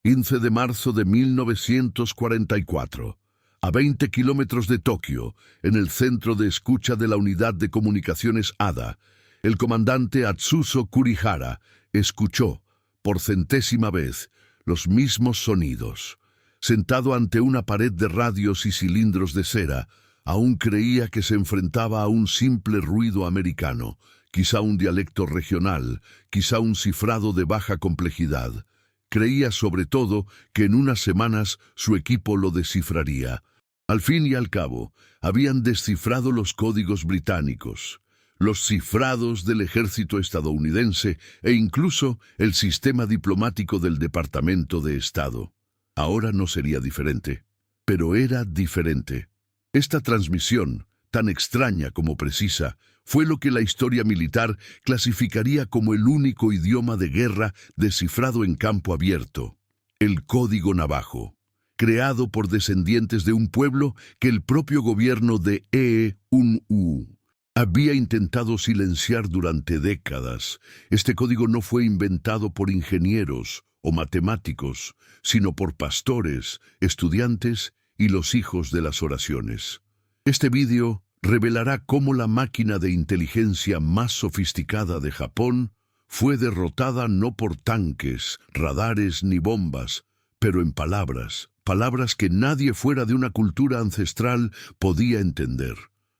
15 de marzo de 1944. A 20 kilómetros de Tokio, en el centro de escucha de la Unidad de Comunicaciones ADA, el comandante Atsuso Kurihara escuchó, por centésima vez, los mismos sonidos. Sentado ante una pared de radios y cilindros de cera, aún creía que se enfrentaba a un simple ruido americano, quizá un dialecto regional, quizá un cifrado de baja complejidad. Creía sobre todo que en unas semanas su equipo lo descifraría. Al fin y al cabo, habían descifrado los códigos británicos, los cifrados del ejército estadounidense e incluso el sistema diplomático del Departamento de Estado. Ahora no sería diferente, pero era diferente. Esta transmisión, tan extraña como precisa, fue lo que la historia militar clasificaría como el único idioma de guerra descifrado en campo abierto, el Código Navajo, creado por descendientes de un pueblo que el propio gobierno de Eun-U había intentado silenciar durante décadas. Este código no fue inventado por ingenieros o matemáticos, sino por pastores, estudiantes y los hijos de las oraciones. Este vídeo revelará cómo la máquina de inteligencia más sofisticada de Japón fue derrotada no por tanques, radares ni bombas, pero en palabras que nadie fuera de una cultura ancestral podía entender.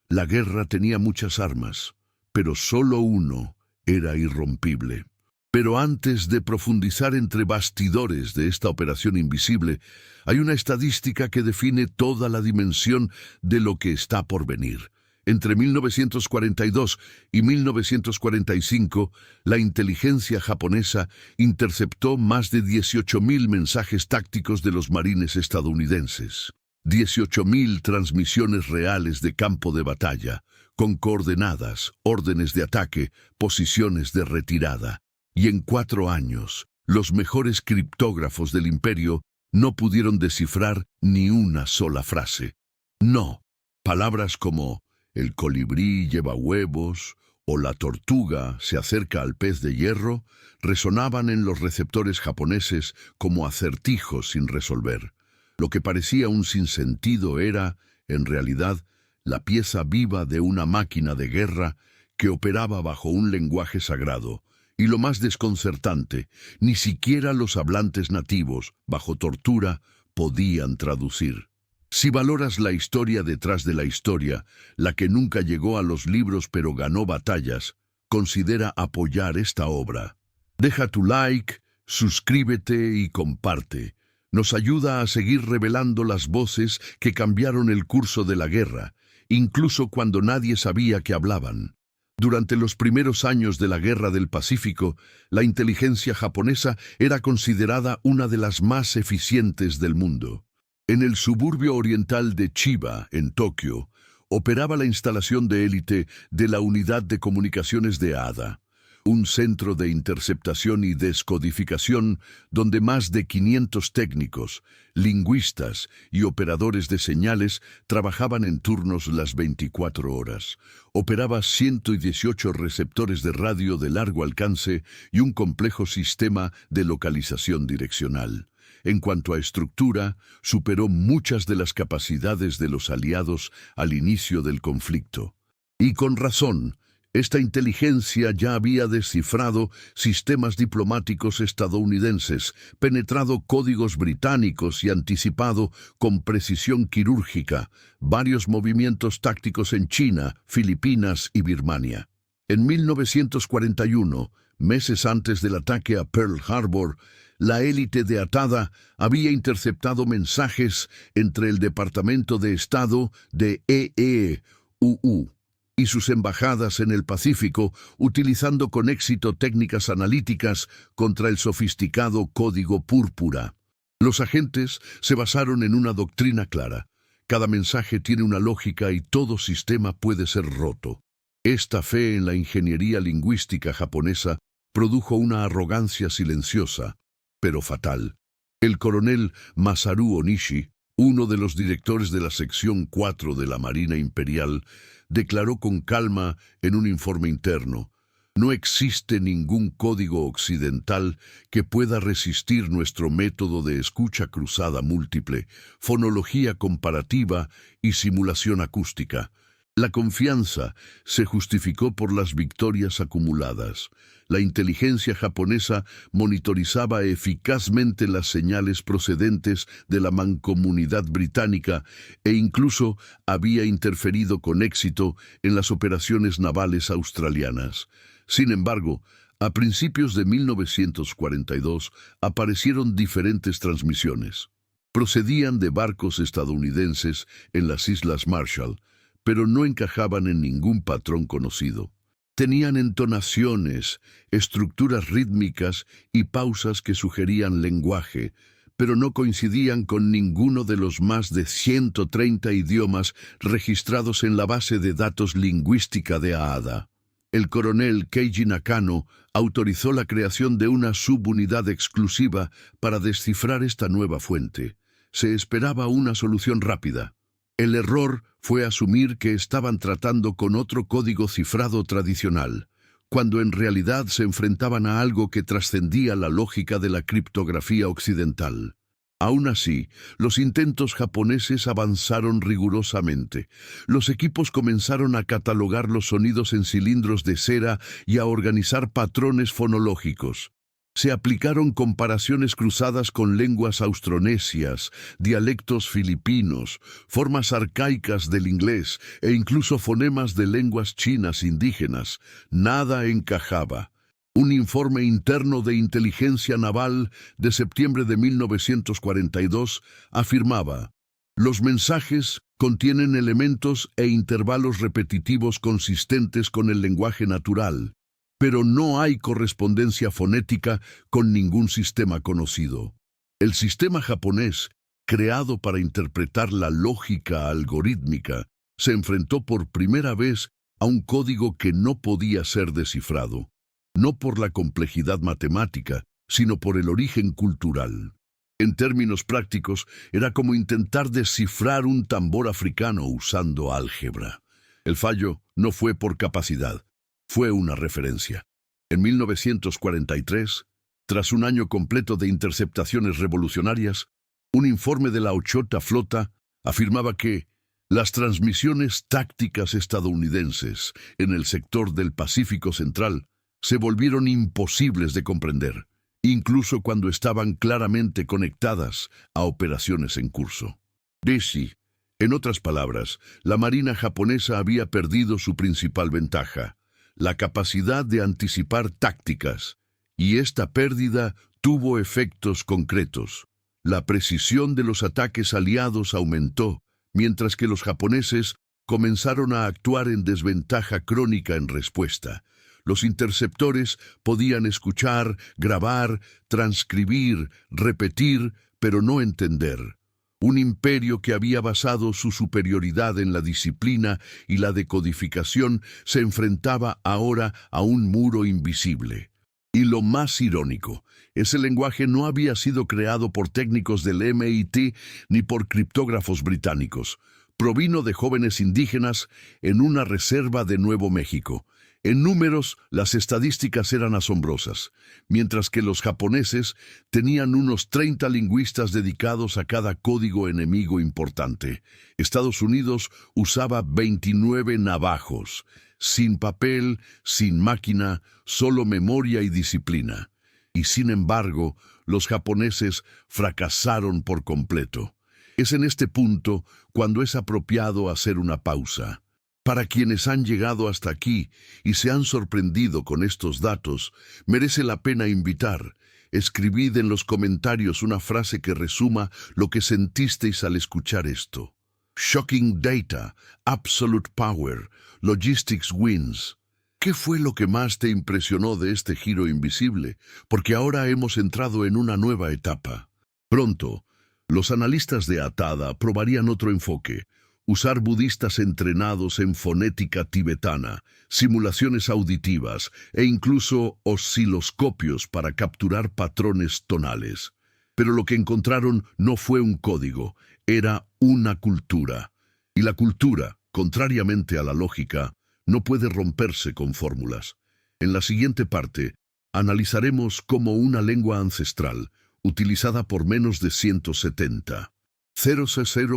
La guerra tenía muchas armas, pero solo uno era irrompible. Pero antes de profundizar entre bastidores de esta operación invisible, hay una estadística que define toda la dimensión de lo que está por venir. Entre 1942 y 1945, la inteligencia japonesa interceptó más de 18.000 mensajes tácticos de los marines estadounidenses. 18.000 transmisiones reales de campo de batalla, con coordenadas, órdenes de ataque, posiciones de retirada. Y en 4 años, los mejores criptógrafos del imperio no pudieron descifrar ni una sola frase. No, palabras como el colibrí lleva huevos o la tortuga se acerca al pez de hierro resonaban en los receptores japoneses como acertijos sin resolver. Lo que parecía un sinsentido era, en realidad, la pieza viva de una máquina de guerra que operaba bajo un lenguaje sagrado. Y lo más desconcertante, ni siquiera los hablantes nativos, bajo tortura, podían traducir. Si valoras la historia detrás de la historia, la que nunca llegó a los libros pero ganó batallas, considera apoyar esta obra. Deja tu like, suscríbete y comparte. Nos ayuda a seguir revelando las voces que cambiaron el curso de la guerra, incluso cuando nadie sabía que hablaban. Durante los primeros años de la Guerra del Pacífico, la inteligencia japonesa era considerada una de las más eficientes del mundo. En el suburbio oriental de Chiba, en Tokio, operaba la instalación de élite de la Unidad de Comunicaciones de ADA, un centro de interceptación y descodificación donde más de 500 técnicos, lingüistas y operadores de señales trabajaban en turnos las 24 horas. Operaba 118 receptores de radio de largo alcance y un complejo sistema de localización direccional. En cuanto a estructura, superó muchas de las capacidades de los aliados al inicio del conflicto. Y con razón, esta inteligencia ya había descifrado sistemas diplomáticos estadounidenses, penetrado códigos británicos y anticipado con precisión quirúrgica varios movimientos tácticos en China, Filipinas y Birmania. En 1941, meses antes del ataque a Pearl Harbor, la élite de ADA había interceptado mensajes entre el Departamento de Estado de Eun y sus embajadas en el Pacífico, utilizando con éxito técnicas analíticas contra el sofisticado Código Púrpura. Los agentes se basaron en una doctrina clara. Cada mensaje tiene una lógica y todo sistema puede ser roto. Esta fe en la ingeniería lingüística japonesa produjo una arrogancia silenciosa, pero fatal. El coronel Masaru Onishi, uno de los directores de la sección 4 de la Marina Imperial, declaró con calma en un informe interno: No existe ningún código occidental que pueda resistir nuestro método de escucha cruzada múltiple, fonología comparativa y simulación acústica. La confianza se justificó por las victorias acumuladas. La inteligencia japonesa monitorizaba eficazmente las señales procedentes de la mancomunidad británica e incluso había interferido con éxito en las operaciones navales australianas. Sin embargo, a principios de 1942 aparecieron diferentes transmisiones. Procedían de barcos estadounidenses en las Islas Marshall, pero no encajaban en ningún patrón conocido. Tenían entonaciones, estructuras rítmicas y pausas que sugerían lenguaje, pero no coincidían con ninguno de los más de 130 idiomas registrados en la base de datos lingüística de AADA. El coronel Keiji Nakano autorizó la creación de una subunidad exclusiva para descifrar esta nueva fuente. Se esperaba una solución rápida. El error fue asumir que estaban tratando con otro código cifrado tradicional, cuando en realidad se enfrentaban a algo que trascendía la lógica de la criptografía occidental. Aún así, los intentos japoneses avanzaron rigurosamente. Los equipos comenzaron a catalogar los sonidos en cilindros de cera y a organizar patrones fonológicos. Se aplicaron comparaciones cruzadas con lenguas austronesias, dialectos filipinos, formas arcaicas del inglés e incluso fonemas de lenguas chinas indígenas. Nada encajaba. Un informe interno de inteligencia naval de septiembre de 1942 afirmaba: los mensajes contienen elementos e intervalos repetitivos consistentes con el lenguaje natural, pero no hay correspondencia fonética con ningún sistema conocido. El sistema japonés, creado para interpretar la lógica algorítmica, se enfrentó por primera vez a un código que no podía ser descifrado, no por la complejidad matemática, sino por el origen cultural. En términos prácticos, era como intentar descifrar un tambor africano usando álgebra. El fallo no fue por capacidad. Fue una referencia. En 1943, tras un año completo de interceptaciones revolucionarias, un informe de la Ochota Flota afirmaba que las transmisiones tácticas estadounidenses en el sector del Pacífico Central se volvieron imposibles de comprender, incluso cuando estaban claramente conectadas a operaciones en curso. Deshi, en otras palabras, la Marina japonesa había perdido su principal ventaja: la capacidad de anticipar tácticas, y esta pérdida tuvo efectos concretos. La precisión de los ataques aliados aumentó, mientras que los japoneses comenzaron a actuar en desventaja crónica en respuesta. Los interceptores podían escuchar, grabar, transcribir, repetir, pero no entender. Un imperio que había basado su superioridad en la disciplina y la decodificación se enfrentaba ahora a un muro invisible. Y lo más irónico, ese lenguaje no había sido creado por técnicos del MIT ni por criptógrafos británicos. Provino de jóvenes indígenas en una reserva de Nuevo México. En números, las estadísticas eran asombrosas, mientras que los japoneses tenían unos 30 lingüistas dedicados a cada código enemigo importante. Estados Unidos usaba 29 navajos, sin papel, sin máquina, solo memoria y disciplina. Y sin embargo, los japoneses fracasaron por completo. Es en este punto cuando es apropiado hacer una pausa. Para quienes han llegado hasta aquí y se han sorprendido con estos datos, merece la pena invitar. Escribid en los comentarios una frase que resuma lo que sentisteis al escuchar esto. Shocking data, absolute power, logistics wins. ¿Qué fue lo que más te impresionó de este giro invisible? Porque ahora hemos entrado en una nueva etapa. Pronto, los analistas de ATADA probarían otro enfoque: usar budistas entrenados en fonética tibetana, simulaciones auditivas e incluso osciloscopios para capturar patrones tonales. Pero lo que encontraron no fue un código, era una cultura. Y la cultura, contrariamente a la lógica, no puede romperse con fórmulas. En la siguiente parte, analizaremos cómo una lengua ancestral, utilizada por menos de 170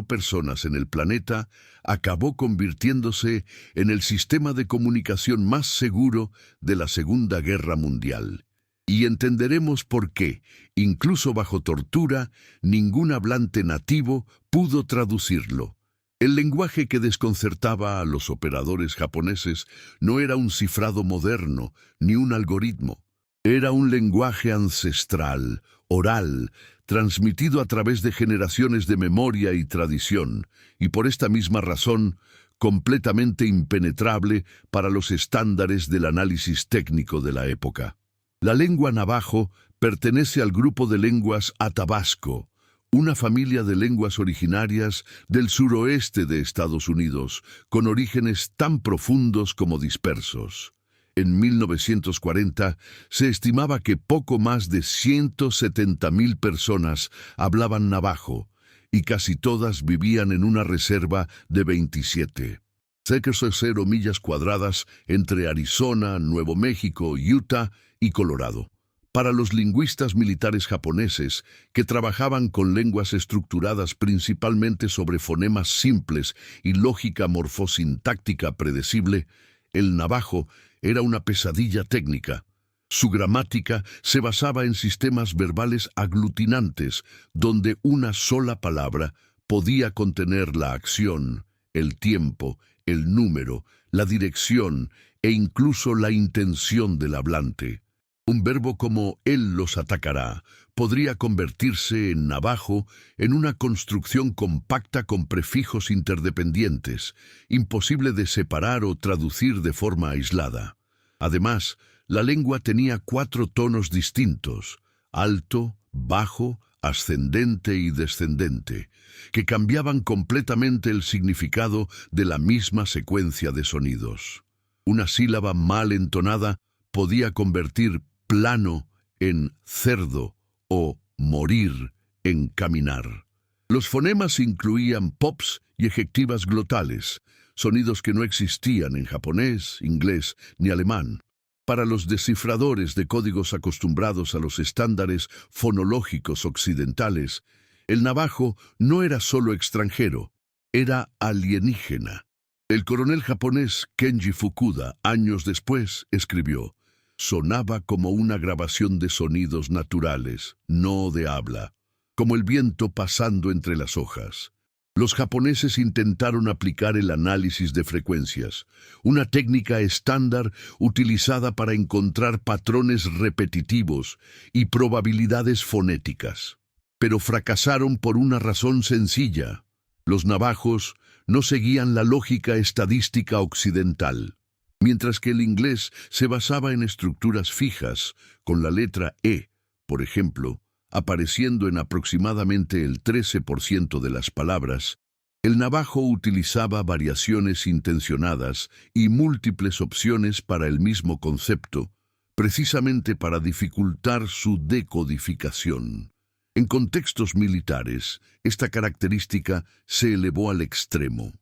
personas en el planeta, acabó convirtiéndose en el sistema de comunicación más seguro de la Segunda Guerra Mundial. Y entenderemos por qué, incluso bajo tortura, ningún hablante nativo pudo traducirlo. El lenguaje que desconcertaba a los operadores japoneses no era un cifrado moderno ni un algoritmo. Era un lenguaje ancestral, oral, transmitido a través de generaciones de memoria y tradición, y por esta misma razón, completamente impenetrable para los estándares del análisis técnico de la época. La lengua navajo pertenece al grupo de lenguas atabasco, una familia de lenguas originarias del suroeste de Estados Unidos, con orígenes tan profundos como dispersos. En 1940 se estimaba que poco más de 170,000 personas hablaban navajo, y casi todas vivían en una reserva de 27. 0 millas cuadradas entre Arizona, Nuevo México, Utah y Colorado. Para los lingüistas militares japoneses, que trabajaban con lenguas estructuradas principalmente sobre fonemas simples y lógica morfosintáctica predecible, el navajo era una pesadilla técnica. Su gramática se basaba en sistemas verbales aglutinantes, donde una sola palabra podía contener la acción, el tiempo, el número, la dirección e incluso la intención del hablante. Un verbo como «él los atacará» podría convertirse en navajo en una construcción compacta con prefijos interdependientes, imposible de separar o traducir de forma aislada. Además, la lengua tenía 4 tonos distintos, alto, bajo, ascendente y descendente, que cambiaban completamente el significado de la misma secuencia de sonidos. Una sílaba mal entonada podía convertir plano en cerdo o morir en caminar. Los fonemas incluían pops y ejectivas glotales, sonidos que no existían en japonés, inglés ni alemán. Para los descifradores de códigos acostumbrados a los estándares fonológicos occidentales, el navajo no era solo extranjero, era alienígena. El coronel japonés Kenji Fukuda, años después, escribió: «Sonaba como una grabación de sonidos naturales, no de habla, como el viento pasando entre las hojas». Los japoneses intentaron aplicar el análisis de frecuencias, una técnica estándar utilizada para encontrar patrones repetitivos y probabilidades fonéticas. Pero fracasaron por una razón sencilla. Los navajos no seguían la lógica estadística occidental. Mientras que el inglés se basaba en estructuras fijas, con la letra E, por ejemplo, apareciendo en aproximadamente el 13% de las palabras, el navajo utilizaba variaciones intencionadas y múltiples opciones para el mismo concepto, precisamente para dificultar su decodificación. En contextos militares, esta característica se elevó al extremo.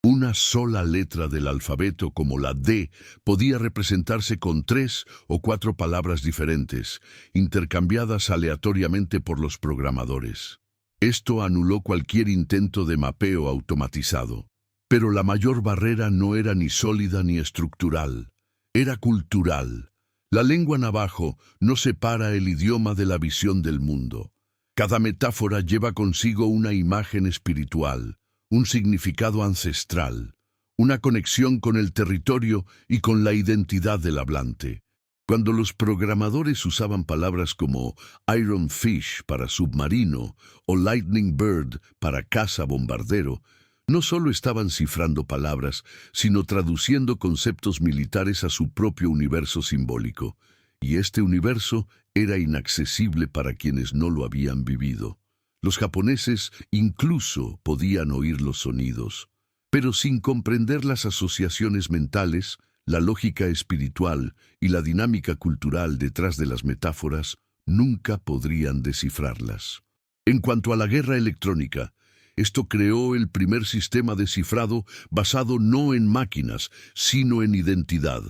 Una sola letra del alfabeto, como la D, podía representarse con 3 o 4 palabras diferentes, intercambiadas aleatoriamente por los programadores. Esto anuló cualquier intento de mapeo automatizado. Pero la mayor barrera no era ni sólida ni estructural, era cultural. La lengua navajo no separa el idioma de la visión del mundo. Cada metáfora lleva consigo una imagen espiritual, un significado ancestral, una conexión con el territorio y con la identidad del hablante. Cuando los programadores usaban palabras como Iron Fish para submarino o Lightning Bird para caza bombardero, no solo estaban cifrando palabras, sino traduciendo conceptos militares a su propio universo simbólico, y este universo era inaccesible para quienes no lo habían vivido. Los japoneses incluso podían oír los sonidos, pero sin comprender las asociaciones mentales, la lógica espiritual y la dinámica cultural detrás de las metáforas, nunca podrían descifrarlas. En cuanto a la guerra electrónica, esto creó el primer sistema de cifrado basado no en máquinas, sino en identidad.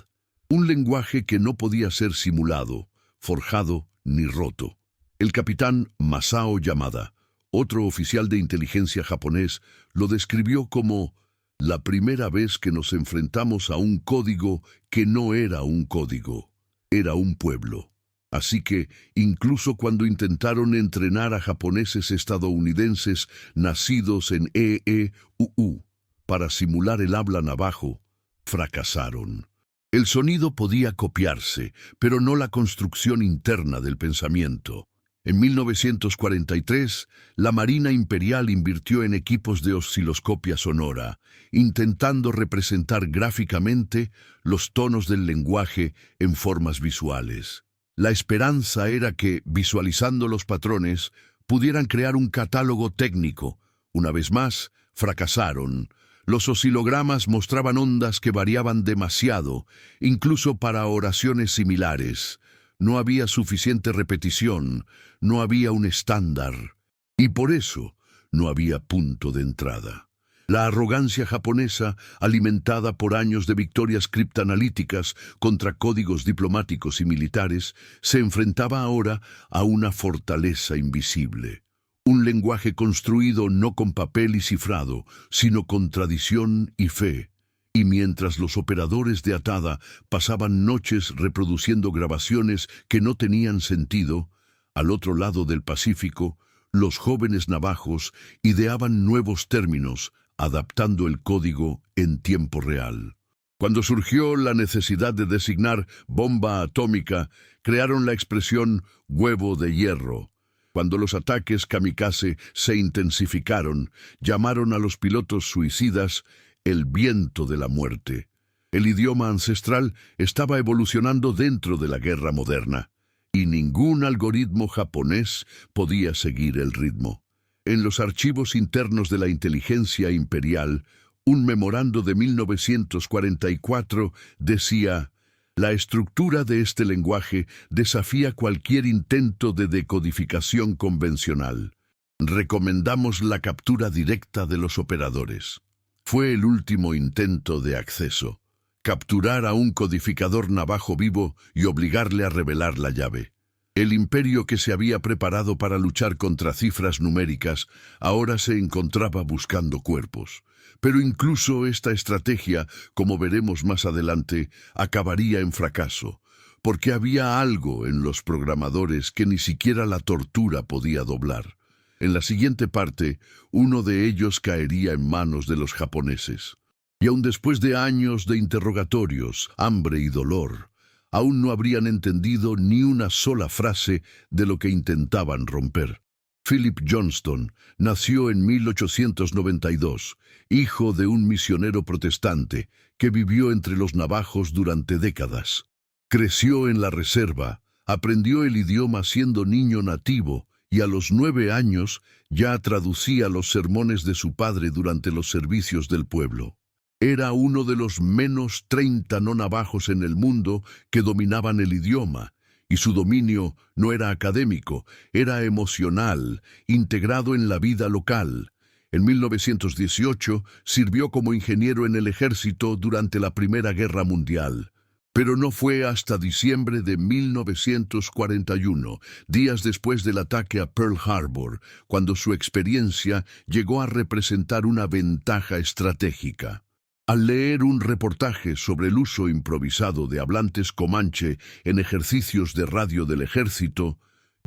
Un lenguaje que no podía ser simulado, forjado ni roto. El capitán Masao Yamada, otro oficial de inteligencia japonés, lo describió como la primera vez que nos enfrentamos a un código que no era un código, era un pueblo. Así que, incluso cuando intentaron entrenar a japoneses estadounidenses nacidos en EEUU para simular el habla navajo, fracasaron. El sonido podía copiarse, pero no la construcción interna del pensamiento. En 1943, la Marina Imperial invirtió en equipos de osciloscopia sonora, intentando representar gráficamente los tonos del lenguaje en formas visuales. La esperanza era que, visualizando los patrones, pudieran crear un catálogo técnico. Una vez más, fracasaron. Los oscilogramas mostraban ondas que variaban demasiado, incluso para oraciones similares. No había suficiente repetición, no había un estándar, y por eso no había punto de entrada. La arrogancia japonesa, alimentada por años de victorias criptanalíticas contra códigos diplomáticos y militares, se enfrentaba ahora a una fortaleza invisible. Un lenguaje construido no con papel y cifrado, sino con tradición y fe. Y mientras los operadores de Atada pasaban noches reproduciendo grabaciones que no tenían sentido, al otro lado del Pacífico, los jóvenes navajos ideaban nuevos términos, adaptando el código en tiempo real. Cuando surgió la necesidad de designar bomba atómica, crearon la expresión huevo de hierro. Cuando los ataques kamikaze se intensificaron, llamaron a los pilotos suicidas el viento de la muerte. El idioma ancestral estaba evolucionando dentro de la guerra moderna, y ningún algoritmo japonés podía seguir el ritmo. En los archivos internos de la inteligencia imperial, un memorando de 1944 decía: la estructura de este lenguaje desafía cualquier intento de decodificación convencional. Recomendamos la captura directa de los operadores. Fue el último intento de acceso. Capturar a un codificador navajo vivo y obligarle a revelar la llave. El imperio que se había preparado para luchar contra cifras numéricas ahora se encontraba buscando cuerpos. Pero incluso esta estrategia, como veremos más adelante, acabaría en fracaso, porque había algo en los programadores que ni siquiera la tortura podía doblar. En la siguiente parte, uno de ellos caería en manos de los japoneses. Y aun después de años de interrogatorios, hambre y dolor, aún no habrían entendido ni una sola frase de lo que intentaban romper. Philip Johnston nació en 1892, hijo de un misionero protestante que vivió entre los navajos durante décadas. Creció en la reserva, aprendió el idioma siendo niño nativo y a los 9 años ya traducía los sermones de su padre durante los servicios del pueblo. Era uno de los menos 30 no navajos en el mundo que dominaban el idioma, y su dominio no era académico, era emocional, integrado en la vida local. En 1918 sirvió como ingeniero en el ejército durante la Primera Guerra Mundial. Pero no fue hasta diciembre de 1941, días después del ataque a Pearl Harbor, cuando su experiencia llegó a representar una ventaja estratégica. Al leer un reportaje sobre el uso improvisado de hablantes comanche en ejercicios de radio del ejército,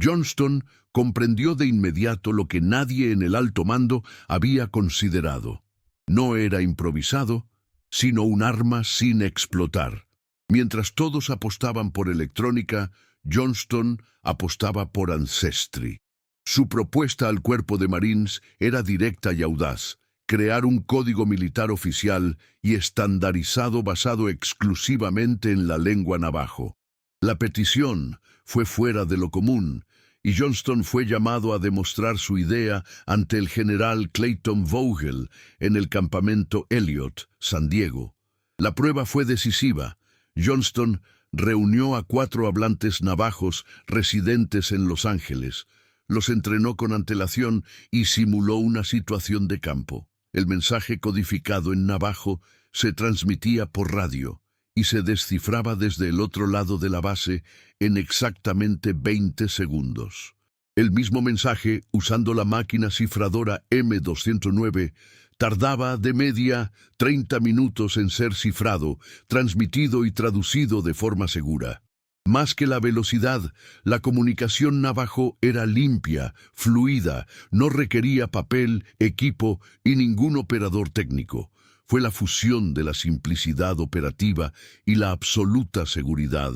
Johnston comprendió de inmediato lo que nadie en el alto mando había considerado. No era improvisado, sino un arma sin explotar. Mientras todos apostaban por electrónica, Johnston apostaba por Ancestry. Su propuesta al cuerpo de Marines era directa y audaz: crear un código militar oficial y estandarizado basado exclusivamente en la lengua navajo. La petición fue fuera de lo común, y Johnston fue llamado a demostrar su idea ante el general Clayton Vogel en el campamento Elliott, San Diego. La prueba fue decisiva. Johnston reunió a 4 hablantes navajos residentes en Los Ángeles, los entrenó con antelación y simuló una situación de campo. El mensaje codificado en navajo se transmitía por radio, y se descifraba desde el otro lado de la base en exactamente 20 segundos. El mismo mensaje, usando la máquina cifradora M209, tardaba de media 30 minutos en ser cifrado, transmitido y traducido de forma segura. Más que la velocidad, la comunicación navajo era limpia, fluida, no requería papel, equipo y ningún operador técnico. Fue la fusión de la simplicidad operativa y la absoluta seguridad.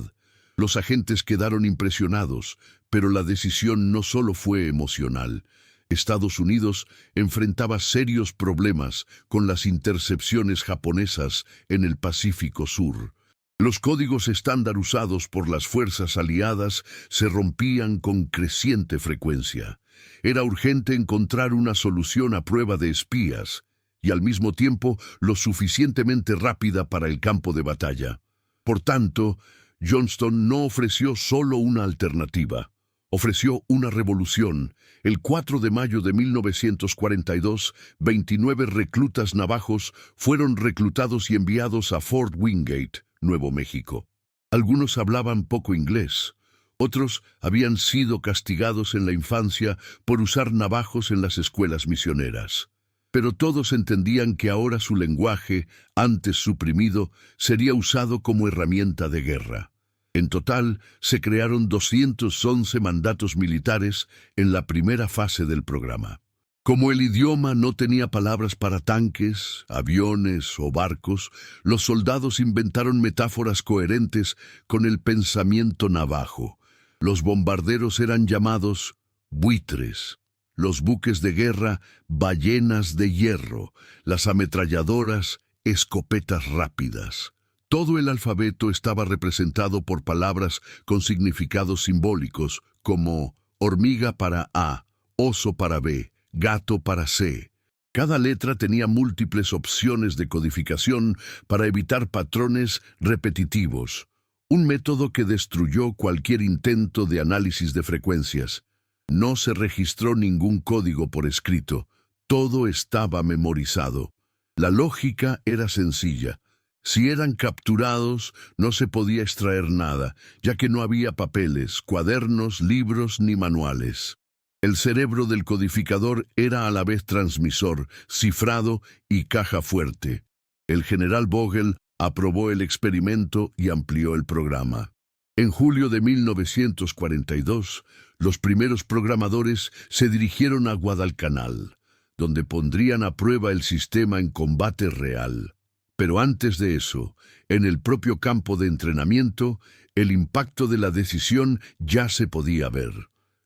Los agentes quedaron impresionados, pero la decisión no solo fue emocional. Estados Unidos enfrentaba serios problemas con las intercepciones japonesas en el Pacífico Sur. Los códigos estándar usados por las fuerzas aliadas se rompían con creciente frecuencia. Era urgente encontrar una solución a prueba de espías y al mismo tiempo lo suficientemente rápida para el campo de batalla. Por tanto, Johnston no ofreció solo una alternativa, ofreció una revolución. El 4 de mayo de 1942, 29 reclutas navajos fueron reclutados y enviados a Fort Wingate, Nuevo México. Algunos hablaban poco inglés, otros habían sido castigados en la infancia por usar navajos en las escuelas misioneras. Pero todos entendían que ahora su lenguaje, antes suprimido, sería usado como herramienta de guerra. En total, se crearon 211 mandatos militares en la primera fase del programa. Como el idioma no tenía palabras para tanques, aviones o barcos, los soldados inventaron metáforas coherentes con el pensamiento navajo. Los bombarderos eran llamados buitres, los buques de guerra ballenas de hierro, las ametralladoras escopetas rápidas. Todo el alfabeto estaba representado por palabras con significados simbólicos como hormiga para A, oso para B, gato para C. Cada letra tenía múltiples opciones de codificación para evitar patrones repetitivos, un método que destruyó cualquier intento de análisis de frecuencias. No se registró ningún código por escrito, todo estaba memorizado. La lógica era sencilla. Si eran capturados, no se podía extraer nada, ya que no había papeles, cuadernos, libros ni manuales. El cerebro del codificador era a la vez transmisor, cifrado y caja fuerte. El general Vogel aprobó el experimento y amplió el programa. En julio de 1942, los primeros programadores se dirigieron a Guadalcanal, donde pondrían a prueba el sistema en combate real. Pero antes de eso, en el propio campo de entrenamiento, el impacto de la decisión ya se podía ver.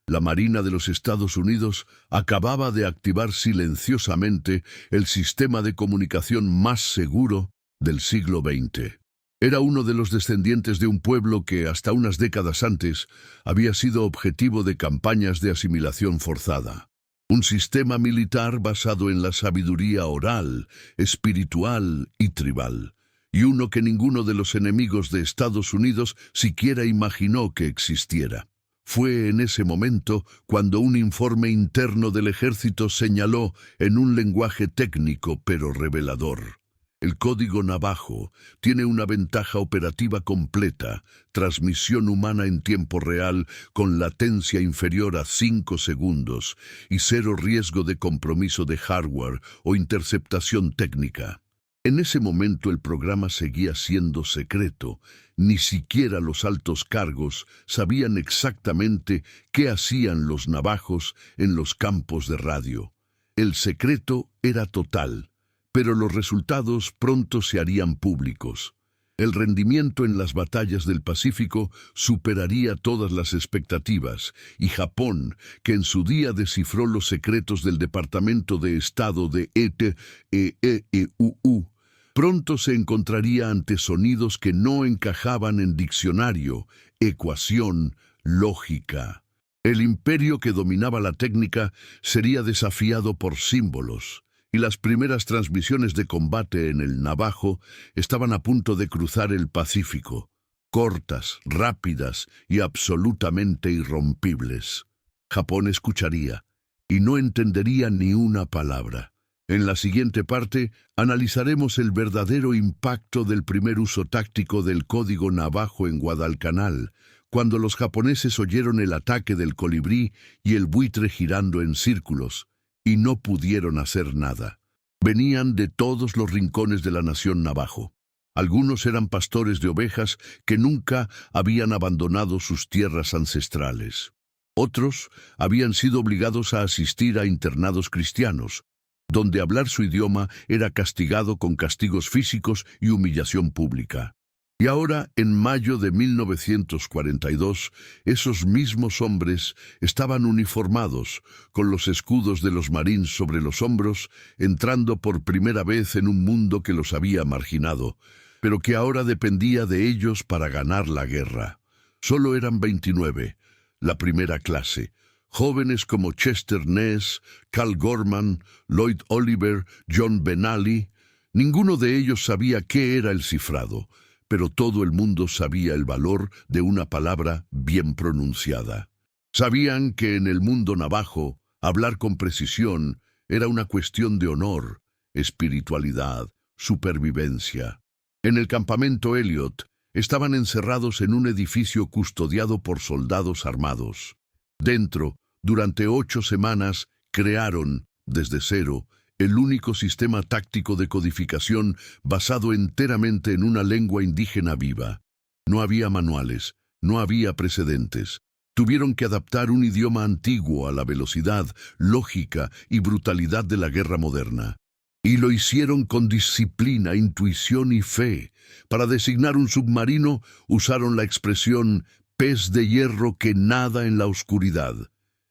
La Marina de los Estados Unidos acababa de activar silenciosamente el sistema de comunicación más seguro del siglo XX. Era uno de los descendientes de un pueblo que, hasta unas décadas antes, había sido objetivo de campañas de asimilación forzada. Un sistema militar basado en la sabiduría oral, espiritual y tribal, y uno que ninguno de los enemigos de Estados Unidos siquiera imaginó que existiera. Fue en ese momento cuando un informe interno del ejército señaló en un lenguaje técnico pero revelador: el código navajo tiene una ventaja operativa completa, transmisión humana en tiempo real con latencia inferior a 5 segundos y cero riesgo de compromiso de hardware o interceptación técnica. En ese momento el programa seguía siendo secreto. Ni siquiera los altos cargos sabían exactamente qué hacían los navajos en los campos de radio. El secreto era total, pero los resultados pronto se harían públicos. El rendimiento en las batallas del Pacífico superaría todas las expectativas, y Japón, que en su día descifró los secretos del Departamento de Estado de ETEUU, pronto se encontraría ante sonidos que no encajaban en diccionario, ecuación, lógica. El imperio que dominaba la técnica sería desafiado por símbolos, y las primeras transmisiones de combate en el navajo estaban a punto de cruzar el Pacífico, cortas, rápidas y absolutamente irrompibles. Japón escucharía, y no entendería ni una palabra. En la siguiente parte, analizaremos el verdadero impacto del primer uso táctico del código navajo en Guadalcanal, cuando los japoneses oyeron el ataque del colibrí y el buitre girando en círculos, y no pudieron hacer nada. Venían de todos los rincones de la nación navajo. Algunos eran pastores de ovejas que nunca habían abandonado sus tierras ancestrales. Otros habían sido obligados a asistir a internados cristianos, donde hablar su idioma era castigado con castigos físicos y humillación pública. Y ahora, en mayo de 1942, esos mismos hombres estaban uniformados, con los escudos de los Marines sobre los hombros, entrando por primera vez en un mundo que los había marginado, pero que ahora dependía de ellos para ganar la guerra. Solo eran 29, la primera clase, jóvenes como Chester Ness, Cal Gorman, Lloyd Oliver, John Benally. Ninguno de ellos sabía qué era el cifrado, pero todo el mundo sabía el valor de una palabra bien pronunciada. Sabían que en el mundo navajo, hablar con precisión era una cuestión de honor, espiritualidad, supervivencia. En el campamento Elliot estaban encerrados en un edificio custodiado por soldados armados. Dentro, durante 8 semanas, crearon, desde cero, el único sistema táctico de codificación basado enteramente en una lengua indígena viva. No había manuales, no había precedentes. Tuvieron que adaptar un idioma antiguo a la velocidad, lógica y brutalidad de la guerra moderna. Y lo hicieron con disciplina, intuición y fe. Para designar un submarino, usaron la expresión pez de hierro que nada en la oscuridad.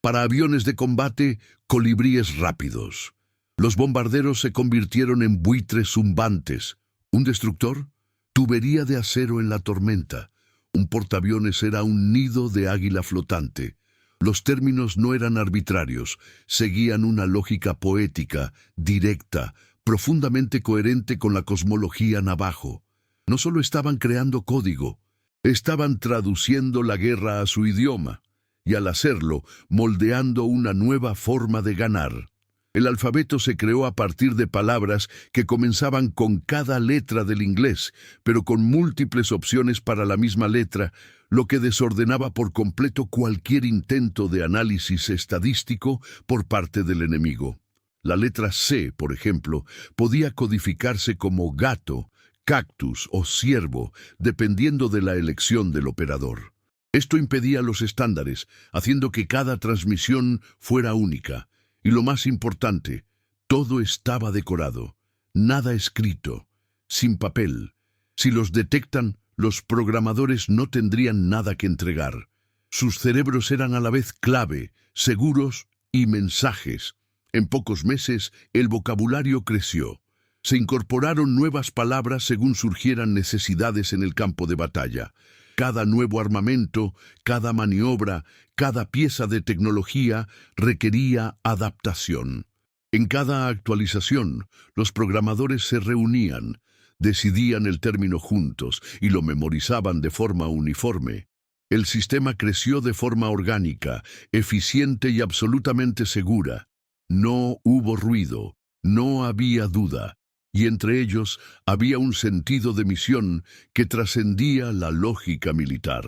Para aviones de combate, colibríes rápidos. Los bombarderos se convirtieron en buitres zumbantes. ¿Un destructor? Tubería de acero en la tormenta. Un portaaviones era un nido de águila flotante. Los términos no eran arbitrarios, seguían una lógica poética, directa, profundamente coherente con la cosmología navajo. No solo estaban creando código, estaban traduciendo la guerra a su idioma, y al hacerlo, moldeando una nueva forma de ganar. El alfabeto se creó a partir de palabras que comenzaban con cada letra del inglés, pero con múltiples opciones para la misma letra, lo que desordenaba por completo cualquier intento de análisis estadístico por parte del enemigo. La letra C, por ejemplo, podía codificarse como gato, cactus o ciervo, dependiendo de la elección del operador. Esto impedía los estándares, haciendo que cada transmisión fuera única. Y lo más importante, todo estaba decorado, nada escrito, sin papel. Si los detectan, los programadores no tendrían nada que entregar. Sus cerebros eran a la vez clave, seguros y mensajes. En pocos meses, el vocabulario creció. Se incorporaron nuevas palabras según surgieran necesidades en el campo de batalla. Cada nuevo armamento, cada maniobra, cada pieza de tecnología requería adaptación. En cada actualización, los programadores se reunían, decidían el término juntos y lo memorizaban de forma uniforme. El sistema creció de forma orgánica, eficiente y absolutamente segura. No hubo ruido, no había duda. Y entre ellos había un sentido de misión que trascendía la lógica militar.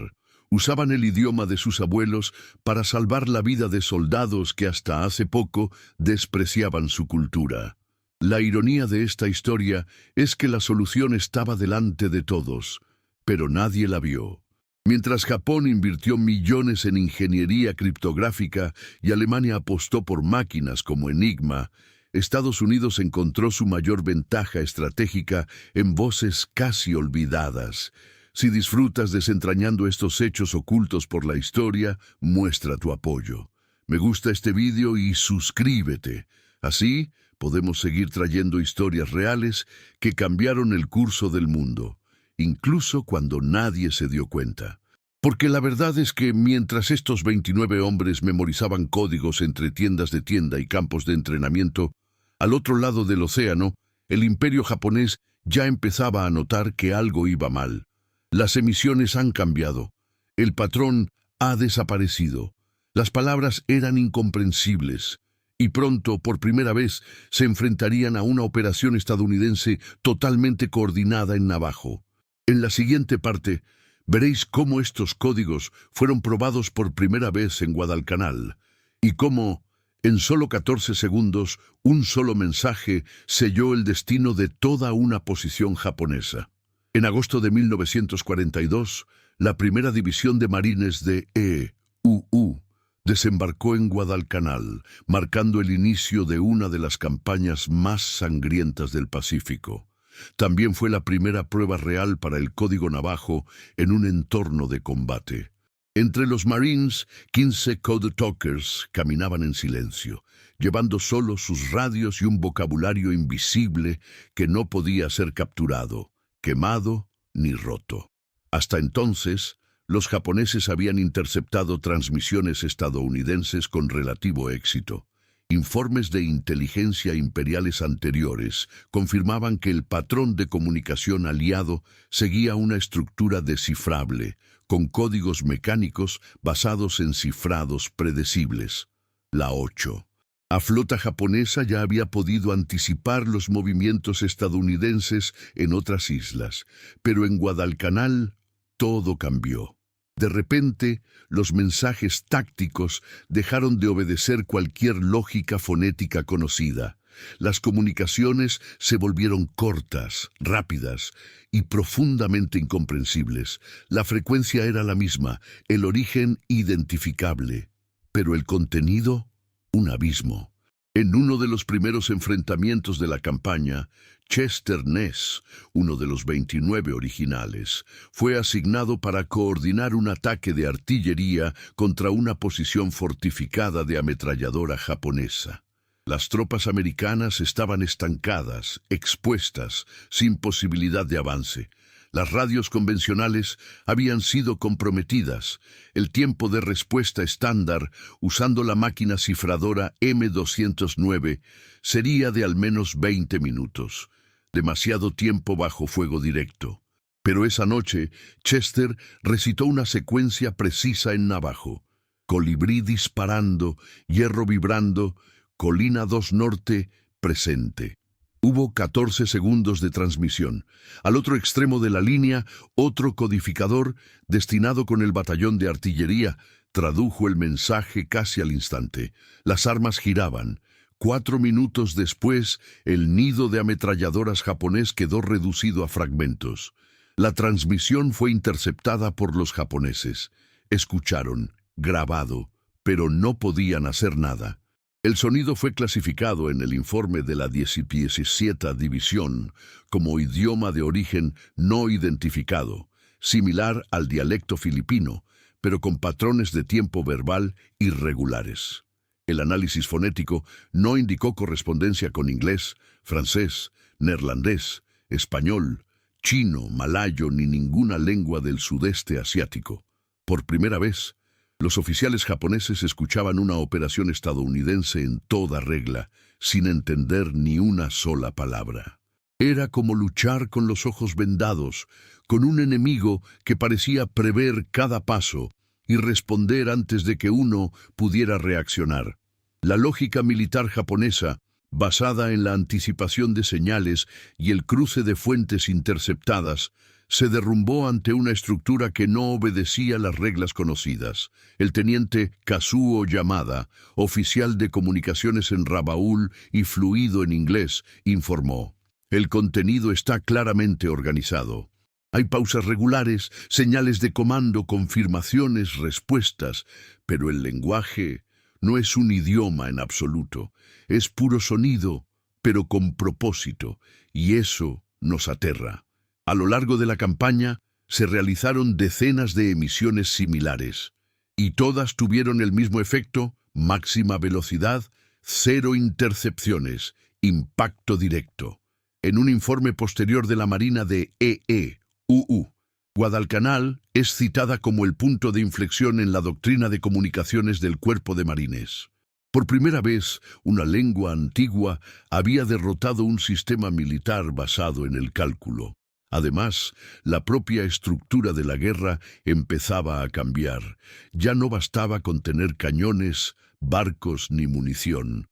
Usaban el idioma de sus abuelos para salvar la vida de soldados que hasta hace poco despreciaban su cultura. La ironía de esta historia es que la solución estaba delante de todos, pero nadie la vio. Mientras Japón invirtió millones en ingeniería criptográfica y Alemania apostó por máquinas como Enigma, Estados Unidos encontró su mayor ventaja estratégica en voces casi olvidadas. Si disfrutas desentrañando estos hechos ocultos por la historia, muestra tu apoyo. Me gusta este vídeo y suscríbete. Así podemos seguir trayendo historias reales que cambiaron el curso del mundo, incluso cuando nadie se dio cuenta. Porque la verdad es que mientras estos 29 hombres memorizaban códigos entre tiendas de tienda y campos de entrenamiento, al otro lado del océano, el imperio japonés ya empezaba a notar que algo iba mal. Las emisiones han cambiado. El patrón ha desaparecido. Las palabras eran incomprensibles. Y pronto, por primera vez, se enfrentarían a una operación estadounidense totalmente coordinada en Navajo. En la siguiente parte, veréis cómo estos códigos fueron probados por primera vez en Guadalcanal, y cómo, en solo 14 segundos, un solo mensaje selló el destino de toda una posición japonesa. En agosto de 1942, la primera división de marines de EUU desembarcó en Guadalcanal, marcando el inicio de una de las campañas más sangrientas del Pacífico. También fue la primera prueba real para el Código Navajo en un entorno de combate. Entre los Marines, 15 Code Talkers caminaban en silencio, llevando solo sus radios y un vocabulario invisible que no podía ser capturado, quemado ni roto. Hasta entonces, los japoneses habían interceptado transmisiones estadounidenses con relativo éxito. Informes de inteligencia imperiales anteriores confirmaban que el patrón de comunicación aliado seguía una estructura descifrable, con códigos mecánicos basados en cifrados predecibles. La 8. La flota japonesa ya había podido anticipar los movimientos estadounidenses en otras islas, pero en Guadalcanal todo cambió. De repente, los mensajes tácticos dejaron de obedecer cualquier lógica fonética conocida. Las comunicaciones se volvieron cortas, rápidas y profundamente incomprensibles. La frecuencia era la misma, el origen identificable, pero el contenido, un abismo. En uno de los primeros enfrentamientos de la campaña, Chester Ness, uno de los 29 originales, fue asignado para coordinar un ataque de artillería contra una posición fortificada de ametralladora japonesa. Las tropas americanas estaban estancadas, expuestas, sin posibilidad de avance. Las radios convencionales habían sido comprometidas. El tiempo de respuesta estándar, usando la máquina cifradora M209, sería de al menos 20 minutos. Demasiado tiempo bajo fuego directo. Pero esa noche, Chester recitó una secuencia precisa en navajo. Colibrí disparando, hierro vibrando, colina 2 norte, presente. Hubo 14 segundos de transmisión. Al otro extremo de la línea, otro codificador, destinado con el batallón de artillería, tradujo el mensaje casi al instante. Las armas giraban. 4 minutos después, el nido de ametralladoras japonés quedó reducido a fragmentos. La transmisión fue interceptada por los japoneses. Escucharon, grabado, pero no podían hacer nada. El sonido fue clasificado en el informe de la 17ª División como idioma de origen no identificado, similar al dialecto filipino, pero con patrones de tiempo verbal irregulares. El análisis fonético no indicó correspondencia con inglés, francés, neerlandés, español, chino, malayo ni ninguna lengua del sudeste asiático. Por primera vez, los oficiales japoneses escuchaban una operación estadounidense en toda regla, sin entender ni una sola palabra. Era como luchar con los ojos vendados, con un enemigo que parecía prever cada paso y responder antes de que uno pudiera reaccionar. La lógica militar japonesa, basada en la anticipación de señales y el cruce de fuentes interceptadas, se derrumbó ante una estructura que no obedecía las reglas conocidas. El teniente Kazuo Yamada, oficial de comunicaciones en Rabaul y fluido en inglés, informó: "El contenido está claramente organizado. Hay pausas regulares, señales de comando, confirmaciones, respuestas, pero el lenguaje no es un idioma en absoluto. Es puro sonido, pero con propósito, y eso nos aterra". A lo largo de la campaña se realizaron decenas de emisiones similares, y todas tuvieron el mismo efecto: máxima velocidad, 0 intercepciones, impacto directo. En un informe posterior de la Marina de EUU, Guadalcanal es citada como el punto de inflexión en la doctrina de comunicaciones del Cuerpo de Marines. Por primera vez, una lengua antigua había derrotado un sistema militar basado en el cálculo. Además, la propia estructura de la guerra empezaba a cambiar. Ya no bastaba con tener cañones, barcos ni munición.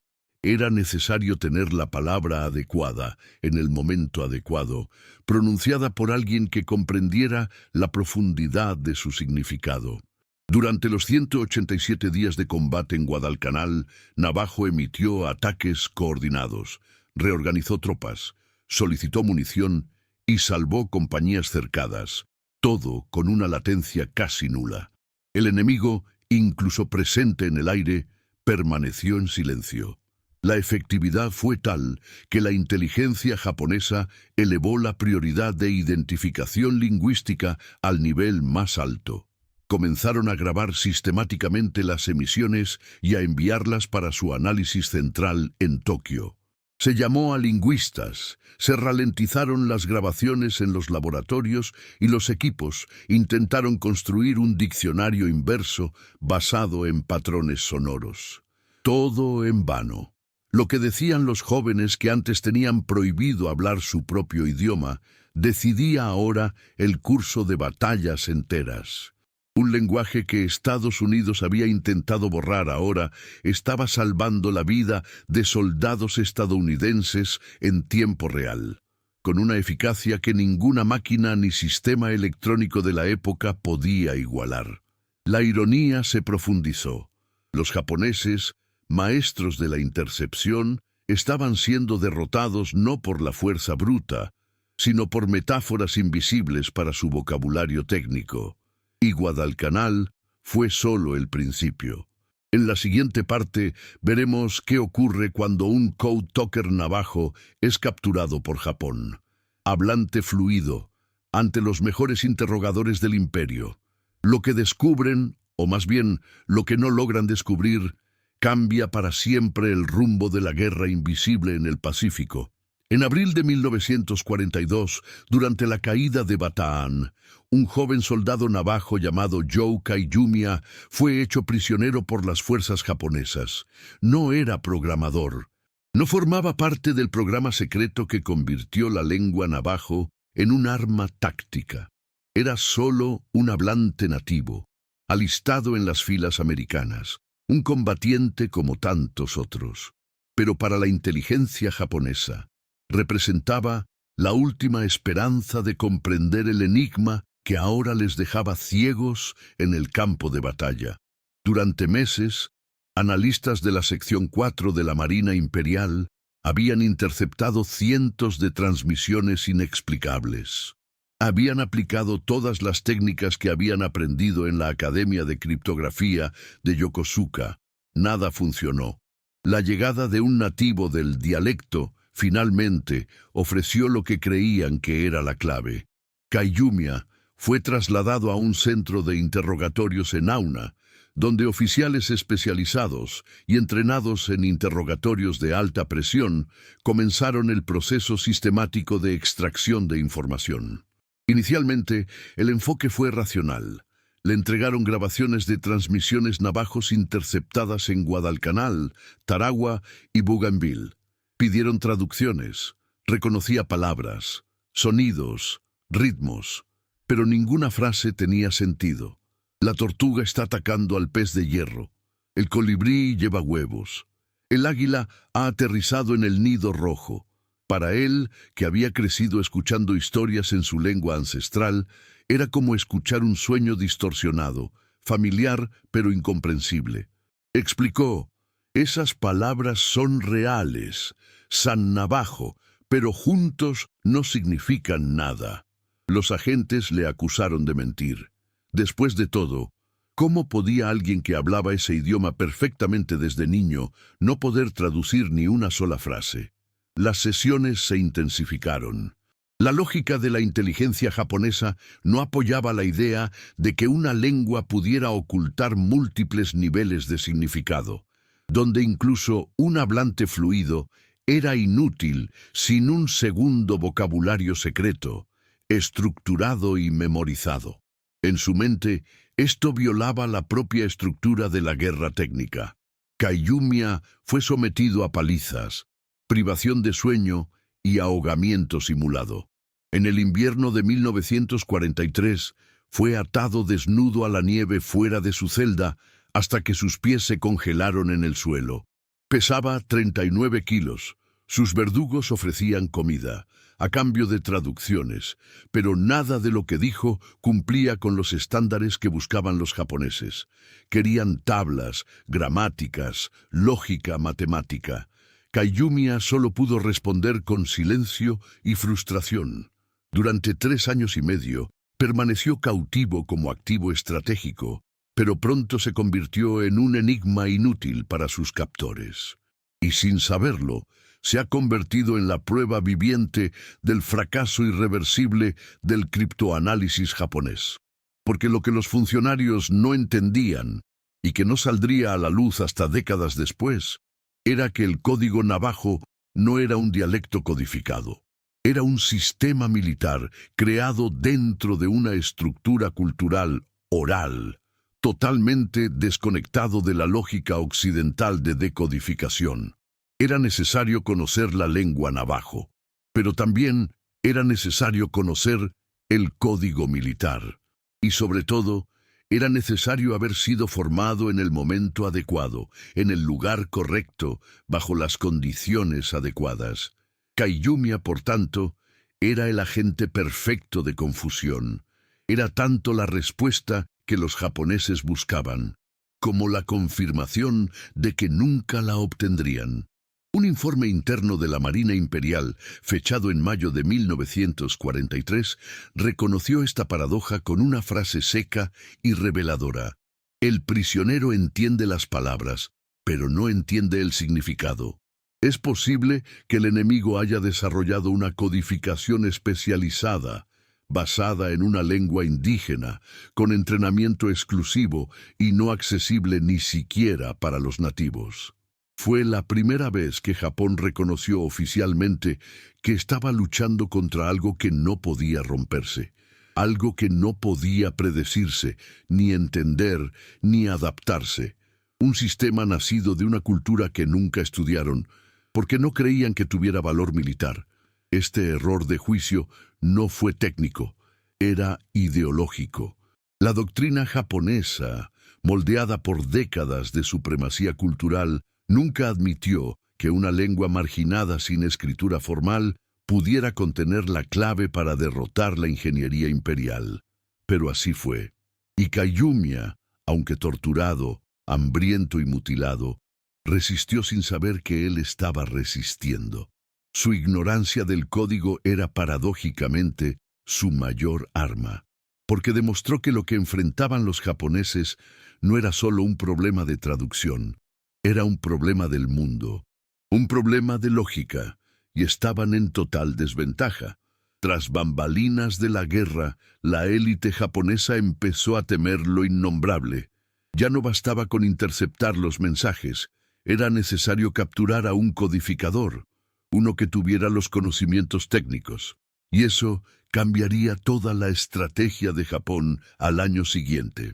Era necesario tener la palabra adecuada, en el momento adecuado, pronunciada por alguien que comprendiera la profundidad de su significado. Durante los 187 días de combate en Guadalcanal, Navajo emitió ataques coordinados, reorganizó tropas, solicitó munición y salvó compañías cercadas, todo con una latencia casi nula. El enemigo, incluso presente en el aire, permaneció en silencio. La efectividad fue tal que la inteligencia japonesa elevó la prioridad de identificación lingüística al nivel más alto. Comenzaron a grabar sistemáticamente las emisiones y a enviarlas para su análisis central en Tokio. Se llamó a lingüistas, se ralentizaron las grabaciones en los laboratorios y los equipos intentaron construir un diccionario inverso basado en patrones sonoros. Todo en vano. Lo que decían los jóvenes que antes tenían prohibido hablar su propio idioma, decidía ahora el curso de batallas enteras. Un lenguaje que Estados Unidos había intentado borrar ahora estaba salvando la vida de soldados estadounidenses en tiempo real, con una eficacia que ninguna máquina ni sistema electrónico de la época podía igualar. La ironía se profundizó. Los japoneses, maestros de la intercepción, estaban siendo derrotados no por la fuerza bruta, sino por metáforas invisibles para su vocabulario técnico. Y Guadalcanal fue solo el principio. En la siguiente parte veremos qué ocurre cuando un Code Talker navajo es capturado por Japón. Hablante fluido, ante los mejores interrogadores del imperio. Lo que descubren, o más bien lo que no logran descubrir, cambia para siempre el rumbo de la guerra invisible en el Pacífico. En abril de 1942, durante la caída de Bataan, un joven soldado navajo llamado Joe Kaiyumiya fue hecho prisionero por las fuerzas japonesas. No era programador. No formaba parte del programa secreto que convirtió la lengua navajo en un arma táctica. Era solo un hablante nativo, alistado en las filas americanas, un combatiente como tantos otros. Pero para la inteligencia japonesa, representaba la última esperanza de comprender el enigma que ahora les dejaba ciegos en el campo de batalla. Durante meses, analistas de la sección 4 de la Marina Imperial habían interceptado cientos de transmisiones inexplicables. Habían aplicado todas las técnicas que habían aprendido en la Academia de Criptografía de Yokosuka. Nada funcionó. La llegada de un nativo del dialecto finalmente ofreció lo que creían que era la clave. Kaiyumiya fue trasladado a un centro de interrogatorios en Auna, donde oficiales especializados y entrenados en interrogatorios de alta presión comenzaron el proceso sistemático de extracción de información. Inicialmente, el enfoque fue racional. Le entregaron grabaciones de transmisiones navajos interceptadas en Guadalcanal, Tarawa y Bougainville. Pidieron traducciones, reconocía palabras, sonidos, ritmos, pero ninguna frase tenía sentido. La tortuga está atacando al pez de hierro. El colibrí lleva huevos. El águila ha aterrizado en el nido rojo. Para él, que había crecido escuchando historias en su lengua ancestral, era como escuchar un sueño distorsionado, familiar pero incomprensible. Explicó: esas palabras son reales, San Navajo, pero juntos no significan nada. Los agentes le acusaron de mentir. Después de todo, ¿cómo podía alguien que hablaba ese idioma perfectamente desde niño no poder traducir ni una sola frase? Las sesiones se intensificaron. La lógica de la inteligencia japonesa no apoyaba la idea de que una lengua pudiera ocultar múltiples niveles de significado, donde incluso un hablante fluido era inútil sin un segundo vocabulario secreto, estructurado y memorizado. En su mente, esto violaba la propia estructura de la guerra técnica. Kaiyumiya fue sometido a palizas, privación de sueño y ahogamiento simulado. En el invierno de 1943, fue atado desnudo a la nieve fuera de su celda hasta que sus pies se congelaron en el suelo. Pesaba 39 kilos. Sus verdugos ofrecían comida, a cambio de traducciones, pero nada de lo que dijo cumplía con los estándares que buscaban los japoneses. Querían tablas, gramáticas, lógica matemática. Kayumiya solo pudo responder con silencio y frustración. Durante 3 años y medio, permaneció cautivo como activo estratégico, pero pronto se convirtió en un enigma inútil para sus captores. Y sin saberlo, se ha convertido en la prueba viviente del fracaso irreversible del criptoanálisis japonés. Porque lo que los funcionarios no entendían, y que no saldría a la luz hasta décadas después, era que el código navajo no era un dialecto codificado. Era un sistema militar creado dentro de una estructura cultural oral, totalmente desconectado de la lógica occidental de decodificación. Era necesario conocer la lengua navajo, pero también era necesario conocer el código militar. Y sobre todo, era necesario haber sido formado en el momento adecuado, en el lugar correcto, bajo las condiciones adecuadas. Kayumiya, por tanto, era el agente perfecto de confusión. Era tanto la respuesta que los japoneses buscaban, como la confirmación de que nunca la obtendrían. Un informe interno de la Marina Imperial, fechado en mayo de 1943, reconoció esta paradoja con una frase seca y reveladora. El prisionero entiende las palabras, pero no entiende el significado. Es posible que el enemigo haya desarrollado una codificación especializada, basada en una lengua indígena, con entrenamiento exclusivo y no accesible ni siquiera para los nativos. Fue la primera vez que Japón reconoció oficialmente que estaba luchando contra algo que no podía romperse, algo que no podía predecirse, ni entender, ni adaptarse. Un sistema nacido de una cultura que nunca estudiaron, porque no creían que tuviera valor militar. Este error de juicio no fue técnico, era ideológico. La doctrina japonesa, moldeada por décadas de supremacía cultural, nunca admitió que una lengua marginada sin escritura formal pudiera contener la clave para derrotar la ingeniería imperial. Pero así fue. Y Kayumiya, aunque torturado, hambriento y mutilado, resistió sin saber que él estaba resistiendo. Su ignorancia del código era paradójicamente su mayor arma, porque demostró que lo que enfrentaban los japoneses no era solo un problema de traducción, era un problema del mundo, un problema de lógica, y estaban en total desventaja. Tras bambalinas de la guerra, la élite japonesa empezó a temer lo innombrable. Ya no bastaba con interceptar los mensajes, era necesario capturar a un codificador, uno que tuviera los conocimientos técnicos, y eso cambiaría toda la estrategia de Japón al año siguiente.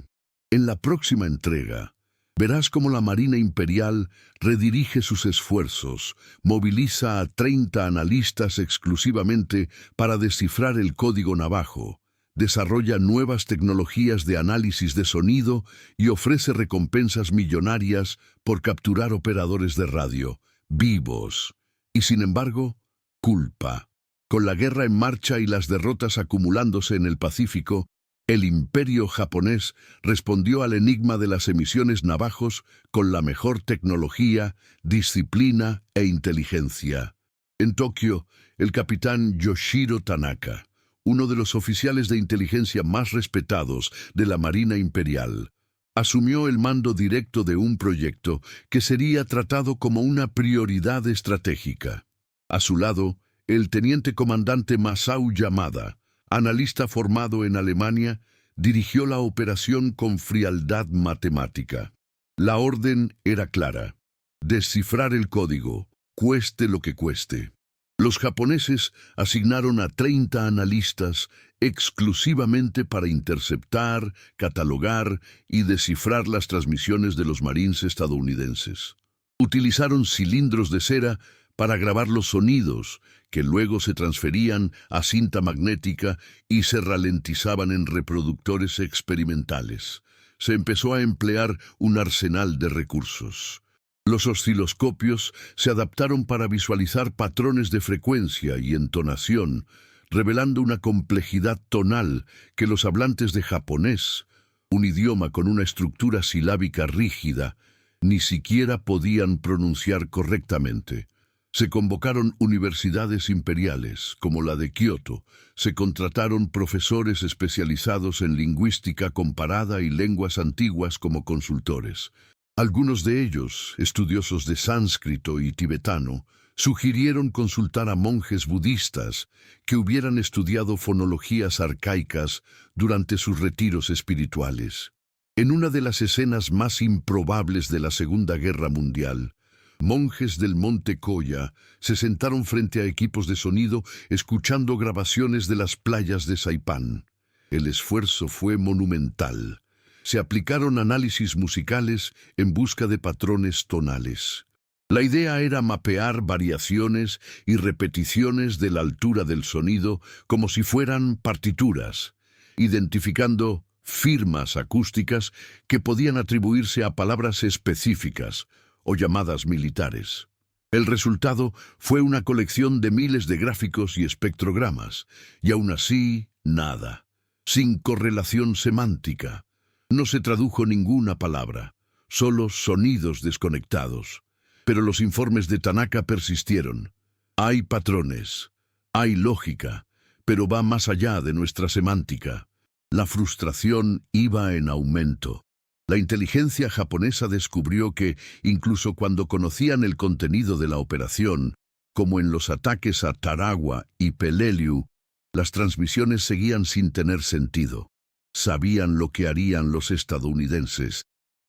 En la próxima entrega, verás cómo la Marina Imperial redirige sus esfuerzos, moviliza a 30 analistas exclusivamente para descifrar el código navajo, desarrolla nuevas tecnologías de análisis de sonido y ofrece recompensas millonarias por capturar operadores de radio, vivos. Y sin embargo, culpa. Con la guerra en marcha y las derrotas acumulándose en el Pacífico, el imperio japonés respondió al enigma de las emisiones navajos con la mejor tecnología, disciplina e inteligencia. En Tokio, el capitán Yoshiro Tanaka, uno de los oficiales de inteligencia más respetados de la Marina Imperial, asumió el mando directo de un proyecto que sería tratado como una prioridad estratégica. A su lado, el teniente comandante Masao Yamada, analista formado en Alemania, dirigió la operación con frialdad matemática. La orden era clara: descifrar el código, cueste lo que cueste. Los japoneses asignaron a 30 analistas exclusivamente para interceptar, catalogar y descifrar las transmisiones de los marines estadounidenses. Utilizaron cilindros de cera para grabar los sonidos, que luego se transferían a cinta magnética y se ralentizaban en reproductores experimentales. Se empezó a emplear un arsenal de recursos. Los osciloscopios se adaptaron para visualizar patrones de frecuencia y entonación, revelando una complejidad tonal que los hablantes de japonés, un idioma con una estructura silábica rígida, ni siquiera podían pronunciar correctamente. Se convocaron universidades imperiales, como la de Kioto, se contrataron profesores especializados en lingüística comparada y lenguas antiguas como consultores. Algunos de ellos, estudiosos de sánscrito y tibetano, sugirieron consultar a monjes budistas que hubieran estudiado fonologías arcaicas durante sus retiros espirituales. En una de las escenas más improbables de la Segunda Guerra Mundial, monjes del Monte Koya se sentaron frente a equipos de sonido escuchando grabaciones de las playas de Saipán. El esfuerzo fue monumental. Se aplicaron análisis musicales en busca de patrones tonales. La idea era mapear variaciones y repeticiones de la altura del sonido como si fueran partituras, identificando firmas acústicas que podían atribuirse a palabras específicas o llamadas militares. El resultado fue una colección de miles de gráficos y espectrogramas, y aún así, nada, sin correlación semántica. No se tradujo ninguna palabra, solo sonidos desconectados. Pero los informes de Tanaka persistieron. Hay patrones, hay lógica, pero va más allá de nuestra semántica. La frustración iba en aumento. La inteligencia japonesa descubrió que, incluso cuando conocían el contenido de la operación, como en los ataques a Tarawa y Peleliu, las transmisiones seguían sin tener sentido. Sabían lo que harían los estadounidenses,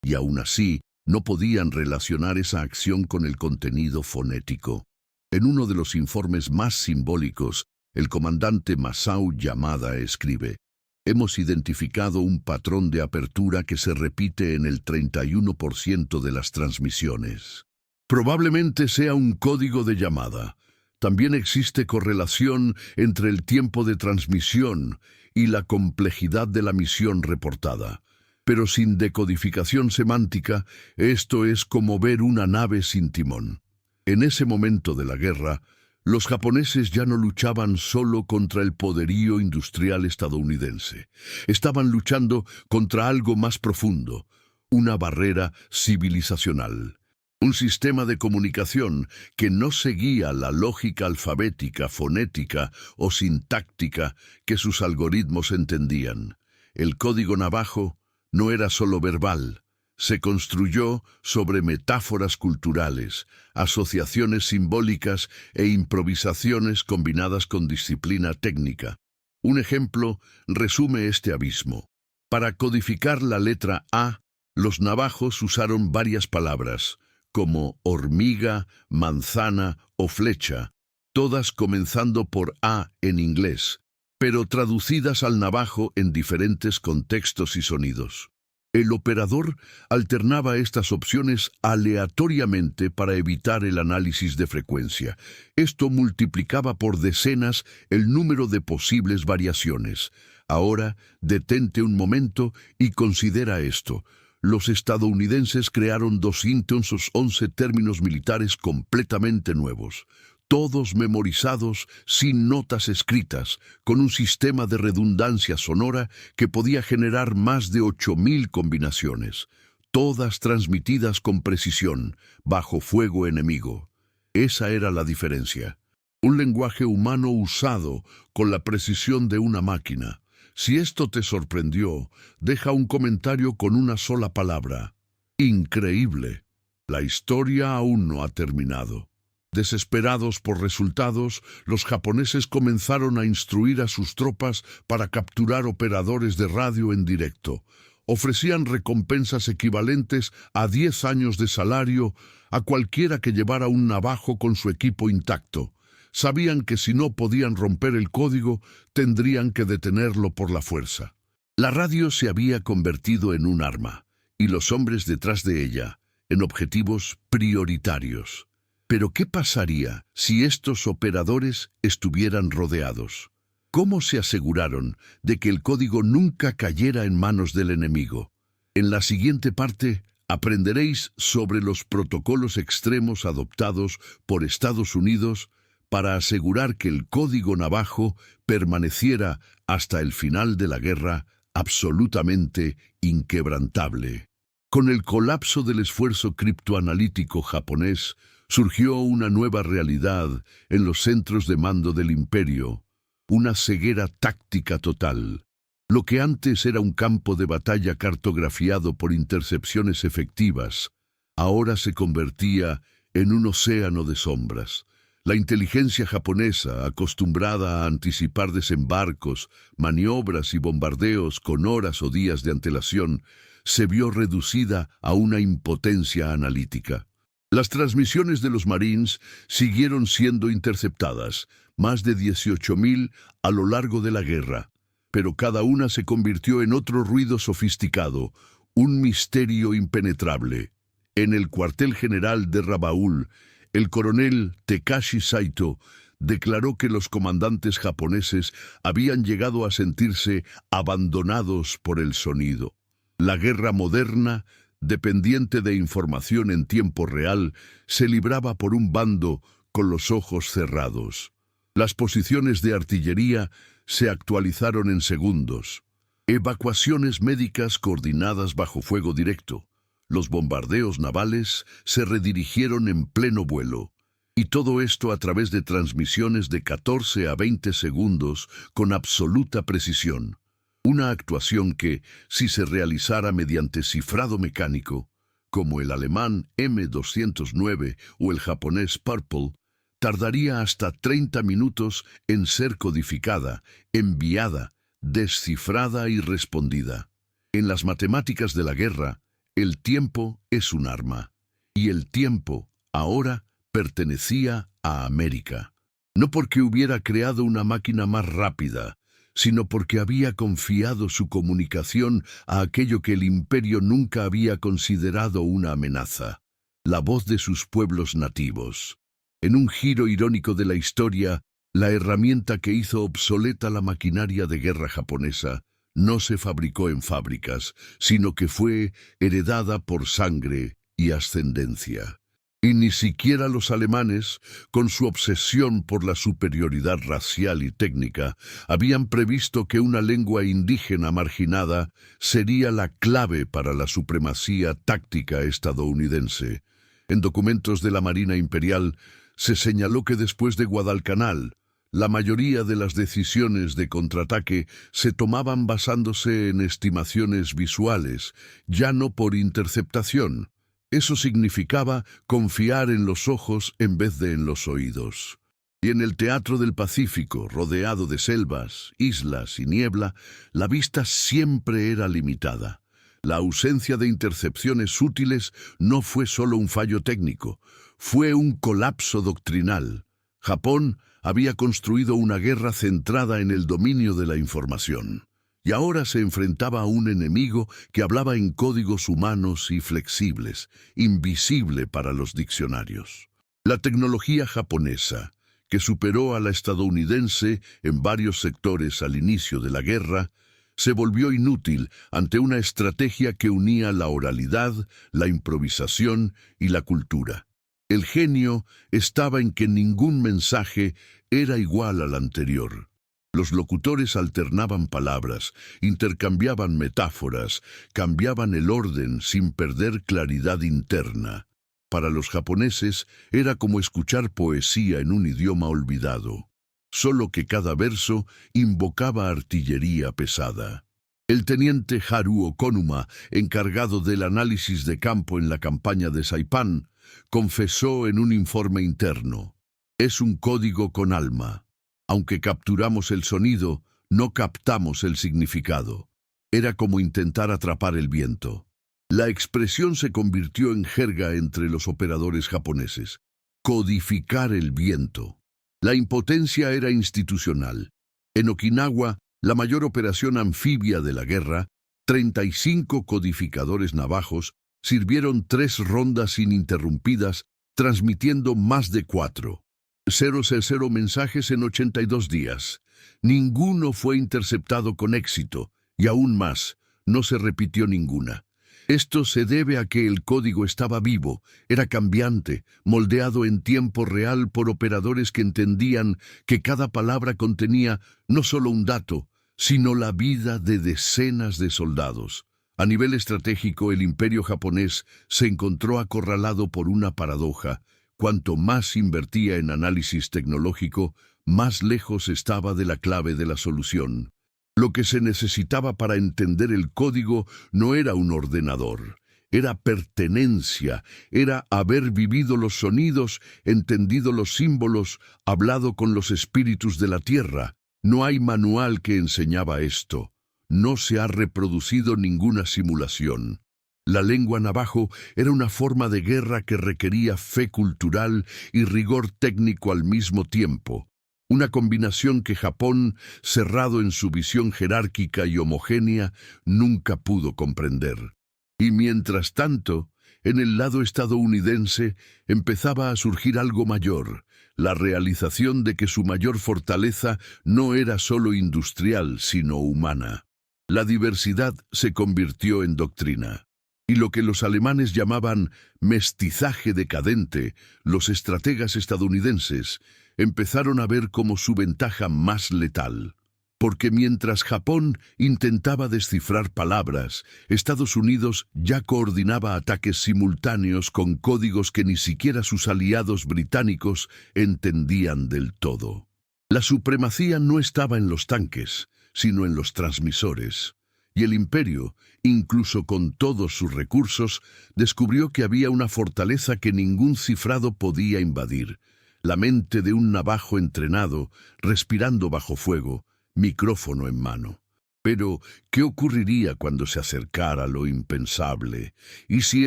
y aún así no podían relacionar esa acción con el contenido fonético. En uno de los informes más simbólicos, el comandante Masao Yamada escribe: «Hemos identificado un patrón de apertura que se repite en el 31% de las transmisiones. Probablemente sea un código de llamada. También existe correlación entre el tiempo de transmisión y la complejidad de la misión reportada. Pero sin decodificación semántica, esto es como ver una nave sin timón». En ese momento de la guerra, los japoneses ya no luchaban solo contra el poderío industrial estadounidense. Estaban luchando contra algo más profundo, una barrera civilizacional. Un sistema de comunicación que no seguía la lógica alfabética, fonética o sintáctica que sus algoritmos entendían. El código navajo no era solo verbal. Se construyó sobre metáforas culturales, asociaciones simbólicas e improvisaciones combinadas con disciplina técnica. Un ejemplo resume este abismo. Para codificar la letra A, los navajos usaron varias palabras, como hormiga, manzana o flecha, todas comenzando por A en inglés, pero traducidas al navajo en diferentes contextos y sonidos. El operador alternaba estas opciones aleatoriamente para evitar el análisis de frecuencia. Esto multiplicaba por decenas el número de posibles variaciones. Ahora, detente un momento y considera esto. Los estadounidenses crearon 211 términos militares completamente nuevos, todos memorizados sin notas escritas, con un sistema de redundancia sonora que podía generar más de 8.000 combinaciones, todas transmitidas con precisión, bajo fuego enemigo. Esa era la diferencia. Un lenguaje humano usado con la precisión de una máquina. Si esto te sorprendió, deja un comentario con una sola palabra. Increíble. La historia aún no ha terminado. Desesperados por resultados, los japoneses comenzaron a instruir a sus tropas para capturar operadores de radio en directo. Ofrecían recompensas equivalentes a 10 años de salario a cualquiera que llevara un navajo con su equipo intacto. Sabían que si no podían romper el código, tendrían que detenerlo por la fuerza. La radio se había convertido en un arma, y los hombres detrás de ella, en objetivos prioritarios. Pero ¿qué pasaría si estos operadores estuvieran rodeados? ¿Cómo se aseguraron de que el código nunca cayera en manos del enemigo? En la siguiente parte Aprenderéis sobre los protocolos extremos adoptados por Estados Unidos para asegurar que el código navajo permaneciera hasta el final de la guerra absolutamente inquebrantable. Con el colapso del esfuerzo criptoanalítico japonés, surgió una nueva realidad en los centros de mando del imperio, una ceguera táctica total. Lo que antes era un campo de batalla cartografiado por intercepciones efectivas, ahora se convertía en un océano de sombras. La inteligencia japonesa, acostumbrada a anticipar desembarcos, maniobras y bombardeos con horas o días de antelación, se vio reducida a una impotencia analítica. Las transmisiones de los Marines siguieron siendo interceptadas, más de 18.000 a lo largo de la guerra, pero cada una se convirtió en otro ruido sofisticado, un misterio impenetrable. En el cuartel general de Rabaul, el coronel Takashi Saito declaró que los comandantes japoneses habían llegado a sentirse abandonados por el sonido. La guerra moderna, dependiente de información en tiempo real, se libraba por un bando con los ojos cerrados. Las posiciones de artillería se actualizaron en segundos. Evacuaciones médicas coordinadas bajo fuego directo. Los bombardeos navales se redirigieron en pleno vuelo. Y todo esto a través de transmisiones de 14 a 20 segundos con absoluta precisión. Una actuación que, si se realizara mediante cifrado mecánico, como el alemán M209 o el japonés Purple, tardaría hasta 30 minutos en ser codificada, enviada, descifrada y respondida. En las matemáticas de la guerra, el tiempo es un arma, y el tiempo, ahora, pertenecía a América. No porque hubiera creado una máquina más rápida, sino porque había confiado su comunicación a aquello que el imperio nunca había considerado una amenaza, la voz de sus pueblos nativos. En un giro irónico de la historia, la herramienta que hizo obsoleta la maquinaria de guerra japonesa no se fabricó en fábricas, sino que fue heredada por sangre y ascendencia. Y ni siquiera los alemanes, con su obsesión por la superioridad racial y técnica, habían previsto que una lengua indígena marginada sería la clave para la supremacía táctica estadounidense. En documentos de la Marina Imperial se señaló que después de Guadalcanal, la mayoría de las decisiones de contraataque se tomaban basándose en estimaciones visuales, ya no por interceptación. Eso significaba confiar en los ojos en vez de en los oídos. Y en el teatro del Pacífico, rodeado de selvas, islas y niebla, la vista siempre era limitada. La ausencia de intercepciones útiles no fue solo un fallo técnico, fue un colapso doctrinal. Japón había construido una guerra centrada en el dominio de la información. Y ahora se enfrentaba a un enemigo que hablaba en códigos humanos y flexibles, invisible para los diccionarios. La tecnología japonesa, que superó a la estadounidense en varios sectores al inicio de la guerra, se volvió inútil ante una estrategia que unía la oralidad, la improvisación y la cultura. El genio estaba en que ningún mensaje era igual al anterior. Los locutores alternaban palabras, intercambiaban metáforas, cambiaban el orden sin perder claridad interna. Para los japoneses era como escuchar poesía en un idioma olvidado, solo que cada verso invocaba artillería pesada. El teniente Haruo Konuma, encargado del análisis de campo en la campaña de Saipan, confesó en un informe interno: «Es un código con alma. Aunque capturamos el sonido, no captamos el significado. Era como intentar atrapar el viento». La expresión se convirtió en jerga entre los operadores japoneses. Codificar el viento. La impotencia era institucional. En Okinawa, la mayor operación anfibia de la guerra, 35 codificadores navajos sirvieron 3 rondas ininterrumpidas, transmitiendo más de 4. 000 mensajes en 82 días. Ninguno fue interceptado con éxito, y aún más, no se repitió ninguna. Esto se debe a que el código estaba vivo, era cambiante, moldeado en tiempo real por operadores que entendían que cada palabra contenía no solo un dato, sino la vida de decenas de soldados. A nivel estratégico, el imperio japonés se encontró acorralado por una paradoja. Cuanto más invertía en análisis tecnológico, más lejos estaba de la clave de la solución. Lo que se necesitaba para entender el código no era un ordenador, era pertenencia, era haber vivido los sonidos, entendido los símbolos, hablado con los espíritus de la tierra. No hay manual que enseñaba esto. No se ha reproducido ninguna simulación. La lengua navajo era una forma de guerra que requería fe cultural y rigor técnico al mismo tiempo. Una combinación que Japón, cerrado en su visión jerárquica y homogénea, nunca pudo comprender. Y mientras tanto, en el lado estadounidense empezaba a surgir algo mayor, la realización de que su mayor fortaleza no era solo industrial, sino humana. La diversidad se convirtió en doctrina. Y lo que los alemanes llamaban mestizaje decadente, los estrategas estadounidenses empezaron a ver como su ventaja más letal. Porque mientras Japón intentaba descifrar palabras, Estados Unidos ya coordinaba ataques simultáneos con códigos que ni siquiera sus aliados británicos entendían del todo. La supremacía no estaba en los tanques, sino en los transmisores. Y el imperio, incluso con todos sus recursos, descubrió que había una fortaleza que ningún cifrado podía invadir. La mente de un navajo entrenado, respirando bajo fuego, micrófono en mano. Pero, ¿qué ocurriría cuando se acercara lo impensable? ¿Y si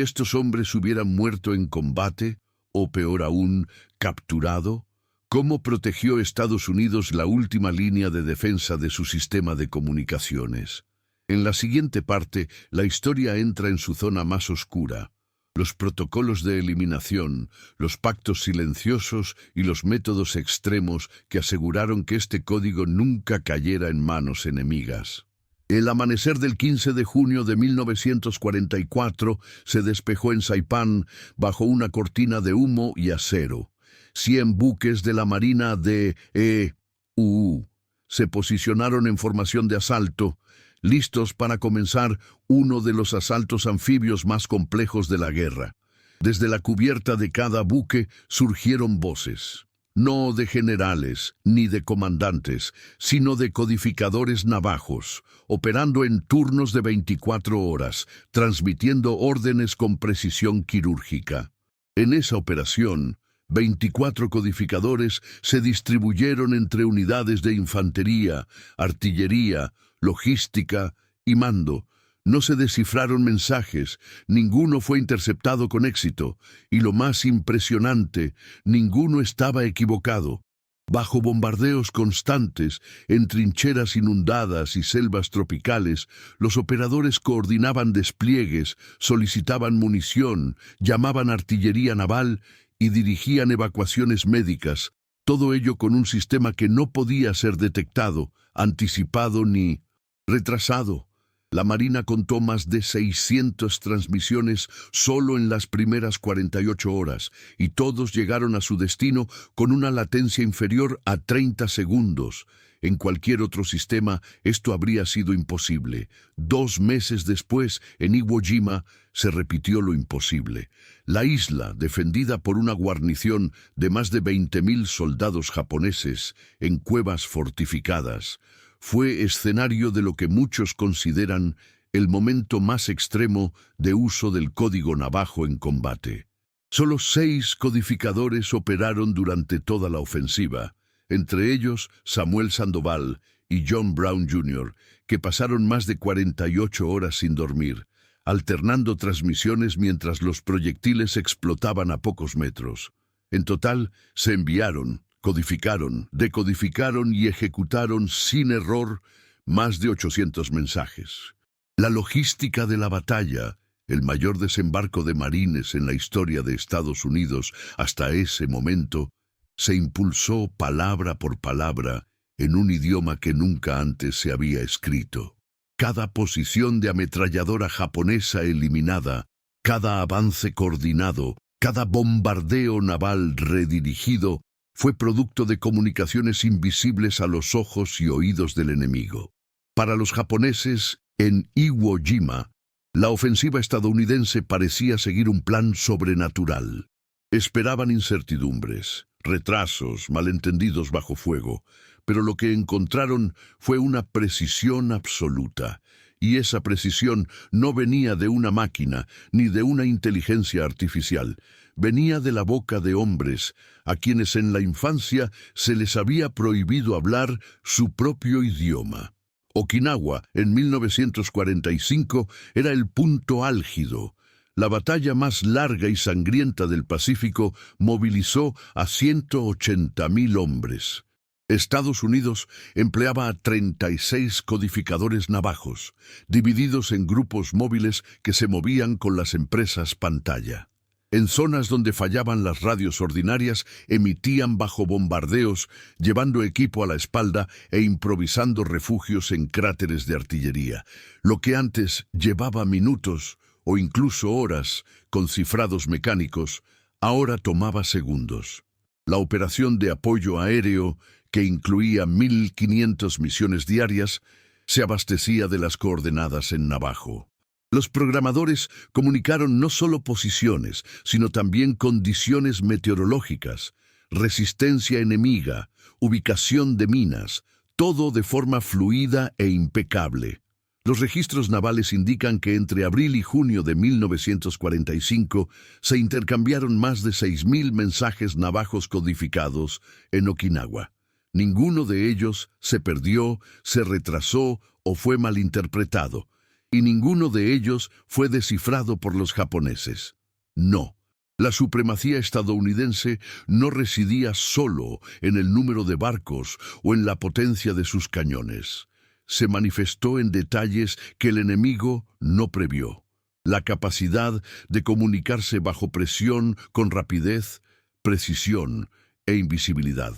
estos hombres hubieran muerto en combate? ¿O peor aún, capturado? ¿Cómo protegió Estados Unidos la última línea de defensa de su sistema de comunicaciones? En la siguiente parte, la historia entra en su zona más oscura. Los protocolos de eliminación, los pactos silenciosos y los métodos extremos que aseguraron que este código nunca cayera en manos enemigas. El amanecer del 15 de junio de 1944 se despejó en Saipán bajo una cortina de humo y acero. 100 buques de la Marina de E.U. se posicionaron en formación de asalto, listos para comenzar uno de los asaltos anfibios más complejos de la guerra. Desde la cubierta de cada buque surgieron voces, no de generales ni de comandantes, sino de codificadores navajos, operando en turnos de 24 horas, transmitiendo órdenes con precisión quirúrgica. En esa operación, 24 codificadores se distribuyeron entre unidades de infantería, artillería, logística y mando. No se descifraron mensajes, ninguno fue interceptado con éxito, y lo más impresionante, ninguno estaba equivocado. Bajo bombardeos constantes, en trincheras inundadas y selvas tropicales, los operadores coordinaban despliegues, solicitaban munición, llamaban artillería naval y dirigían evacuaciones médicas, todo ello con un sistema que no podía ser detectado, anticipado ni retrasado. La Marina contó más de 600 transmisiones solo en las primeras 48 horas, y todos llegaron a su destino con una latencia inferior a 30 segundos. En cualquier otro sistema, esto habría sido imposible. 2 meses después, en Iwo Jima, se repitió lo imposible. La isla, defendida por una guarnición de más de 20.000 soldados japoneses en cuevas fortificadas, fue escenario de lo que muchos consideran el momento más extremo de uso del código navajo en combate. Solo 6 codificadores operaron durante toda la ofensiva, entre ellos Samuel Sandoval y John Brown Jr., que pasaron más de 48 horas sin dormir, alternando transmisiones mientras los proyectiles explotaban a pocos metros. En total, se enviaron, codificaron, decodificaron y ejecutaron sin error más de 800 mensajes. La logística de la batalla, el mayor desembarco de marines en la historia de Estados Unidos hasta ese momento, se impulsó palabra por palabra en un idioma que nunca antes se había escrito. Cada posición de ametralladora japonesa eliminada, cada avance coordinado, cada bombardeo naval redirigido, fue producto de comunicaciones invisibles a los ojos y oídos del enemigo. Para los japoneses, en Iwo Jima, la ofensiva estadounidense parecía seguir un plan sobrenatural. Esperaban incertidumbres, retrasos, malentendidos bajo fuego, pero lo que encontraron fue una precisión absoluta. Y esa precisión no venía de una máquina ni de una inteligencia artificial. Venía de la boca de hombres a quienes en la infancia se les había prohibido hablar su propio idioma. Okinawa, en 1945, era el punto álgido. La batalla más larga y sangrienta del Pacífico movilizó a 180.000 hombres. Estados Unidos empleaba a 36 codificadores navajos, divididos en grupos móviles que se movían con las empresas pantalla. En zonas donde fallaban las radios ordinarias, emitían bajo bombardeos, llevando equipo a la espalda e improvisando refugios en cráteres de artillería. Lo que antes llevaba minutos o incluso horas con cifrados mecánicos, ahora tomaba segundos. La operación de apoyo aéreo, que incluía 1.500 misiones diarias, se abastecía de las coordenadas en navajo. Los programadores comunicaron no solo posiciones, sino también condiciones meteorológicas, resistencia enemiga, ubicación de minas, todo de forma fluida e impecable. Los registros navales indican que entre abril y junio de 1945 se intercambiaron más de 6.000 mensajes navajos codificados en Okinawa. Ninguno de ellos se perdió, se retrasó o fue malinterpretado, y ninguno de ellos fue descifrado por los japoneses. No, la supremacía estadounidense no residía solo en el número de barcos o en la potencia de sus cañones. Se manifestó en detalles que el enemigo no previó. La capacidad de comunicarse bajo presión con rapidez, precisión e invisibilidad.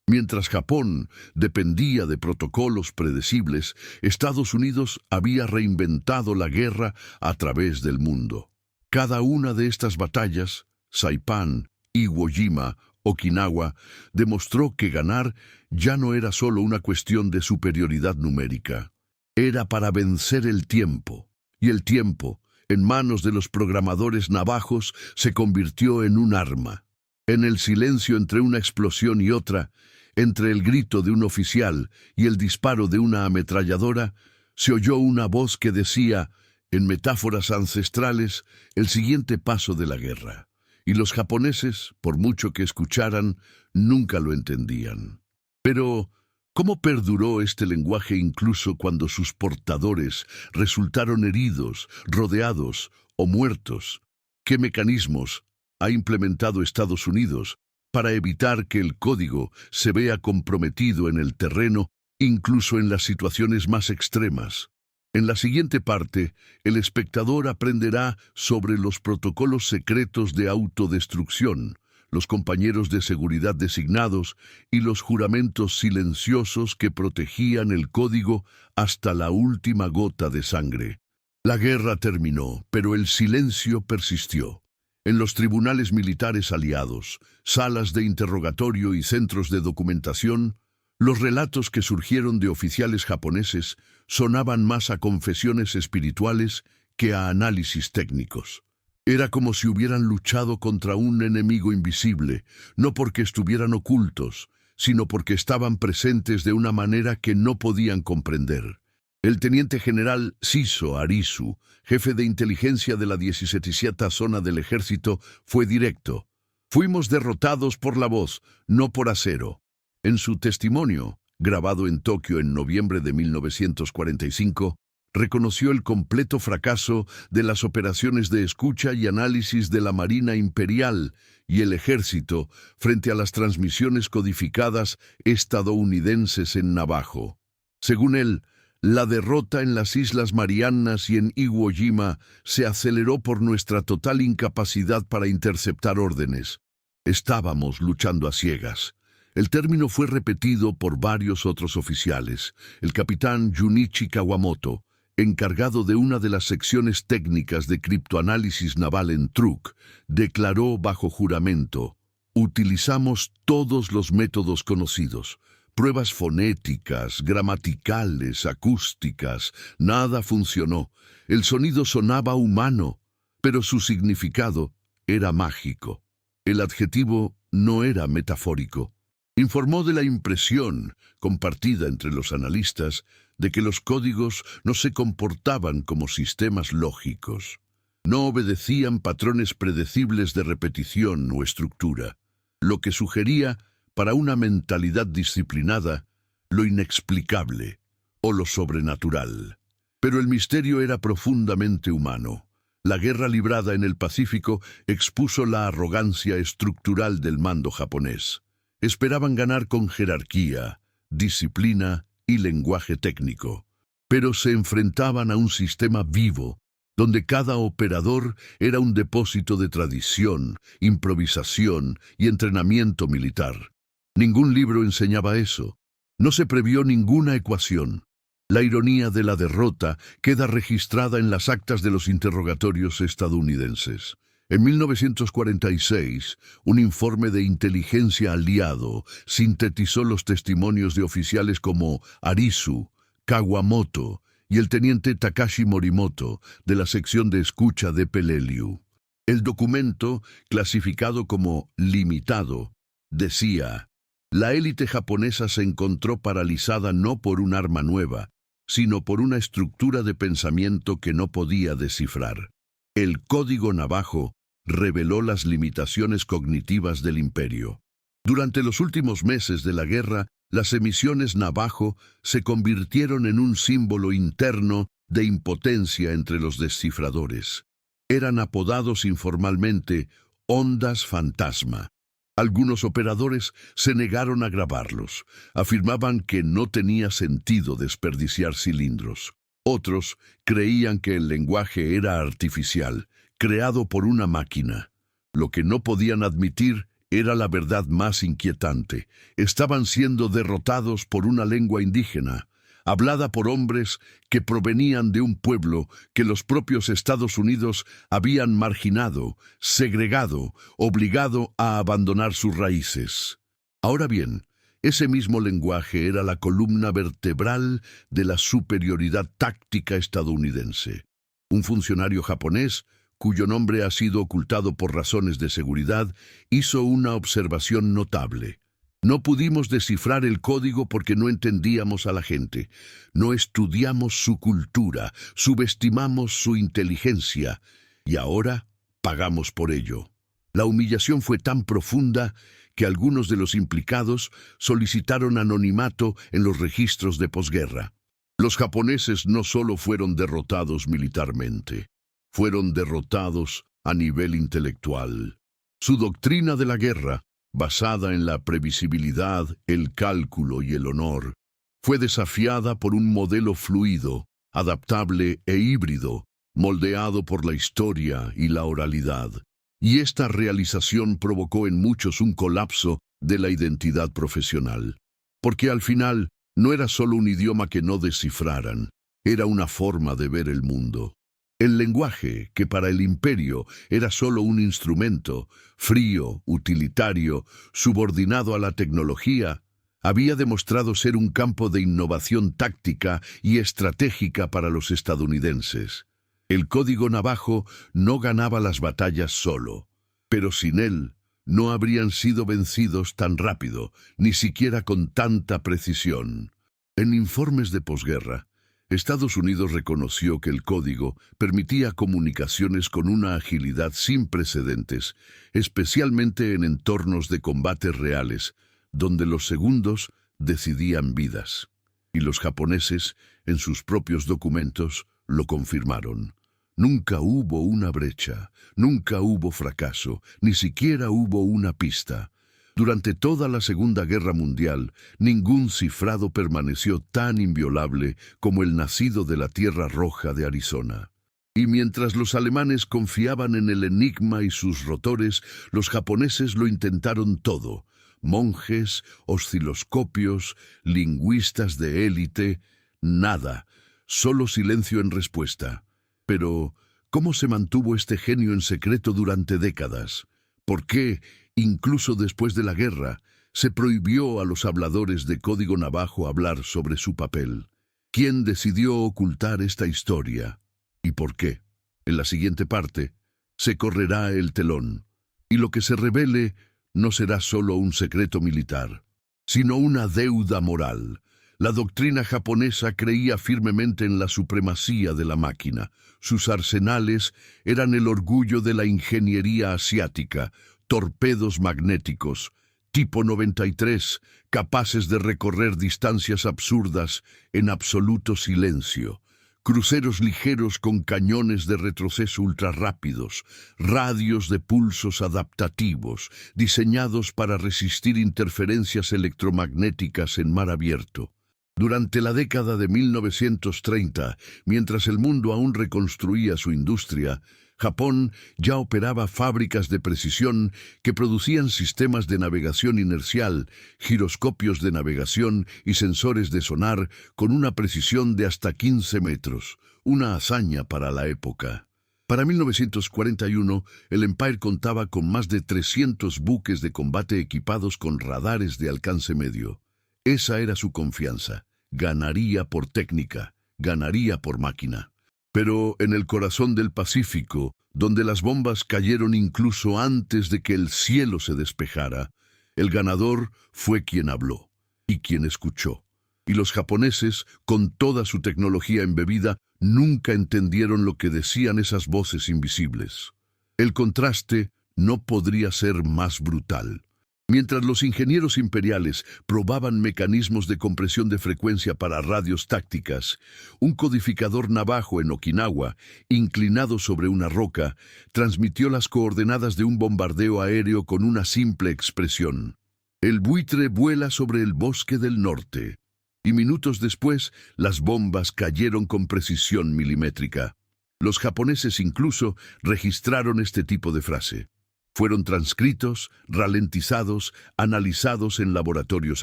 Mientras Japón dependía de protocolos predecibles, Estados Unidos había reinventado la guerra a través del mundo. Cada una de estas batallas, Saipan, Iwo Jima, Okinawa, demostró que ganar ya no era solo una cuestión de superioridad numérica. Era para vencer el tiempo. Y el tiempo, en manos de los programadores navajos, se convirtió en un arma. En el silencio entre una explosión y otra, entre el grito de un oficial y el disparo de una ametralladora, se oyó una voz que decía, en metáforas ancestrales, el siguiente paso de la guerra. Y los japoneses, por mucho que escucharan, nunca lo entendían. Pero, ¿cómo perduró este lenguaje incluso cuando sus portadores resultaron heridos, rodeados o muertos? ¿Qué mecanismos ha implementado Estados Unidos para evitar que el código se vea comprometido en el terreno, incluso en las situaciones más extremas? En la siguiente parte, el espectador aprenderá sobre los protocolos secretos de autodestrucción, los compañeros de seguridad designados y los juramentos silenciosos que protegían el código hasta la última gota de sangre. La guerra terminó, pero el silencio persistió. En los tribunales militares aliados, salas de interrogatorio y centros de documentación, los relatos que surgieron de oficiales japoneses sonaban más a confesiones espirituales que a análisis técnicos. Era como si hubieran luchado contra un enemigo invisible, no porque estuvieran ocultos, sino porque estaban presentes de una manera que no podían comprender. El teniente general Shiso Arisu, jefe de inteligencia de la 17ª zona del ejército, fue directo. Fuimos derrotados por la voz, no por acero. En su testimonio, grabado en Tokio en noviembre de 1945, reconoció el completo fracaso de las operaciones de escucha y análisis de la Marina Imperial y el Ejército frente a las transmisiones codificadas estadounidenses en navajo. Según él, la derrota en las Islas Marianas y en Iwo Jima se aceleró por nuestra total incapacidad para interceptar órdenes. Estábamos luchando a ciegas. El término fue repetido por varios otros oficiales. El capitán Junichi Kawamoto, encargado de una de las secciones técnicas de criptoanálisis naval en Truk, declaró bajo juramento: utilizamos todos los métodos conocidos, pruebas fonéticas, gramaticales, acústicas, nada funcionó. El sonido sonaba humano, pero su significado era mágico. El adjetivo no era metafórico. Informó de la impresión, compartida entre los analistas, de que los códigos no se comportaban como sistemas lógicos. No obedecían patrones predecibles de repetición o estructura, lo que sugería, para una mentalidad disciplinada, lo inexplicable o lo sobrenatural. Pero el misterio era profundamente humano. La guerra librada en el Pacífico expuso la arrogancia estructural del mando japonés. Esperaban ganar con jerarquía, disciplina y lenguaje técnico, pero se enfrentaban a un sistema vivo, donde cada operador era un depósito de tradición, improvisación y entrenamiento militar. Ningún libro enseñaba eso. No se previó ninguna ecuación. La ironía de la derrota queda registrada en las actas de los interrogatorios estadounidenses. En 1946, un informe de inteligencia aliado sintetizó los testimonios de oficiales como Arisu, Kawamoto y el teniente Takashi Morimoto de la sección de escucha de Peleliu. El documento, clasificado como limitado, decía: la élite japonesa se encontró paralizada no por un arma nueva, sino por una estructura de pensamiento que no podía descifrar. El código navajo reveló las limitaciones cognitivas del imperio. Durante los últimos meses de la guerra, las emisiones navajo se convirtieron en un símbolo interno de impotencia entre los descifradores. Eran apodados informalmente ondas fantasma. Algunos operadores se negaron a grabarlos. Afirmaban que no tenía sentido desperdiciar cilindros. Otros creían que el lenguaje era artificial, creado por una máquina. Lo que no podían admitir era la verdad más inquietante. Estaban siendo derrotados por una lengua indígena, hablada por hombres que provenían de un pueblo que los propios Estados Unidos habían marginado, segregado, obligado a abandonar sus raíces. Ahora bien, ese mismo lenguaje era la columna vertebral de la superioridad táctica estadounidense. Un funcionario japonés, cuyo nombre ha sido ocultado por razones de seguridad, hizo una observación notable. No pudimos descifrar el código porque no entendíamos a la gente. No estudiamos su cultura, subestimamos su inteligencia y ahora pagamos por ello. La humillación fue tan profunda que algunos de los implicados solicitaron anonimato en los registros de posguerra. Los japoneses no solo fueron derrotados militarmente, fueron derrotados a nivel intelectual. Su doctrina de la guerra, basada en la previsibilidad, el cálculo y el honor, fue desafiada por un modelo fluido, adaptable e híbrido, moldeado por la historia y la oralidad. Y esta realización provocó en muchos un colapso de la identidad profesional. Porque al final no era solo un idioma que no descifraran, era una forma de ver el mundo. El lenguaje, que para el imperio era solo un instrumento, frío, utilitario, subordinado a la tecnología, había demostrado ser un campo de innovación táctica y estratégica para los estadounidenses. El código navajo no ganaba las batallas solo, pero sin él no habrían sido vencidos tan rápido, ni siquiera con tanta precisión. En informes de posguerra, Estados Unidos reconoció que el código permitía comunicaciones con una agilidad sin precedentes, especialmente en entornos de combates reales, donde los segundos decidían vidas. Y los japoneses, en sus propios documentos, lo confirmaron. Nunca hubo una brecha, nunca hubo fracaso, ni siquiera hubo una pista. Durante toda la Segunda Guerra Mundial, ningún cifrado permaneció tan inviolable como el nacido de la Tierra Roja de Arizona. Y mientras los alemanes confiaban en el enigma y sus rotores, los japoneses lo intentaron todo. Monjes, osciloscopios, lingüistas de élite, nada. Solo silencio en respuesta. Pero, ¿cómo se mantuvo este genio en secreto durante décadas? ¿Por qué, incluso después de la guerra, se prohibió a los habladores de código navajo hablar sobre su papel? ¿Quién decidió ocultar esta historia? ¿Y por qué? En la siguiente parte, se correrá el telón, y lo que se revele no será solo un secreto militar, sino una deuda moral. La doctrina japonesa creía firmemente en la supremacía de la máquina. Sus arsenales eran el orgullo de la ingeniería asiática, torpedos magnéticos, tipo 93, capaces de recorrer distancias absurdas en absoluto silencio, cruceros ligeros con cañones de retroceso ultrarrápidos, radios de pulsos adaptativos, diseñados para resistir interferencias electromagnéticas en mar abierto. Durante la década de 1930, mientras el mundo aún reconstruía su industria, Japón ya operaba fábricas de precisión que producían sistemas de navegación inercial, giroscopios de navegación y sensores de sonar con una precisión de hasta 15 metros, una hazaña para la época. Para 1941, el Empire contaba con más de 300 buques de combate equipados con radares de alcance medio. Esa era su confianza. Ganaría por técnica, ganaría por máquina. Pero en el corazón del Pacífico, donde las bombas cayeron incluso antes de que el cielo se despejara, el ganador fue quien habló y quien escuchó. Y los japoneses, con toda su tecnología embebida, nunca entendieron lo que decían esas voces invisibles. El contraste no podría ser más brutal. Mientras los ingenieros imperiales probaban mecanismos de compresión de frecuencia para radios tácticas, un codificador navajo en Okinawa, inclinado sobre una roca, transmitió las coordenadas de un bombardeo aéreo con una simple expresión. El buitre vuela sobre el bosque del norte. Y minutos después, las bombas cayeron con precisión milimétrica. Los japoneses incluso registraron este tipo de frase. Fueron transcritos, ralentizados, analizados en laboratorios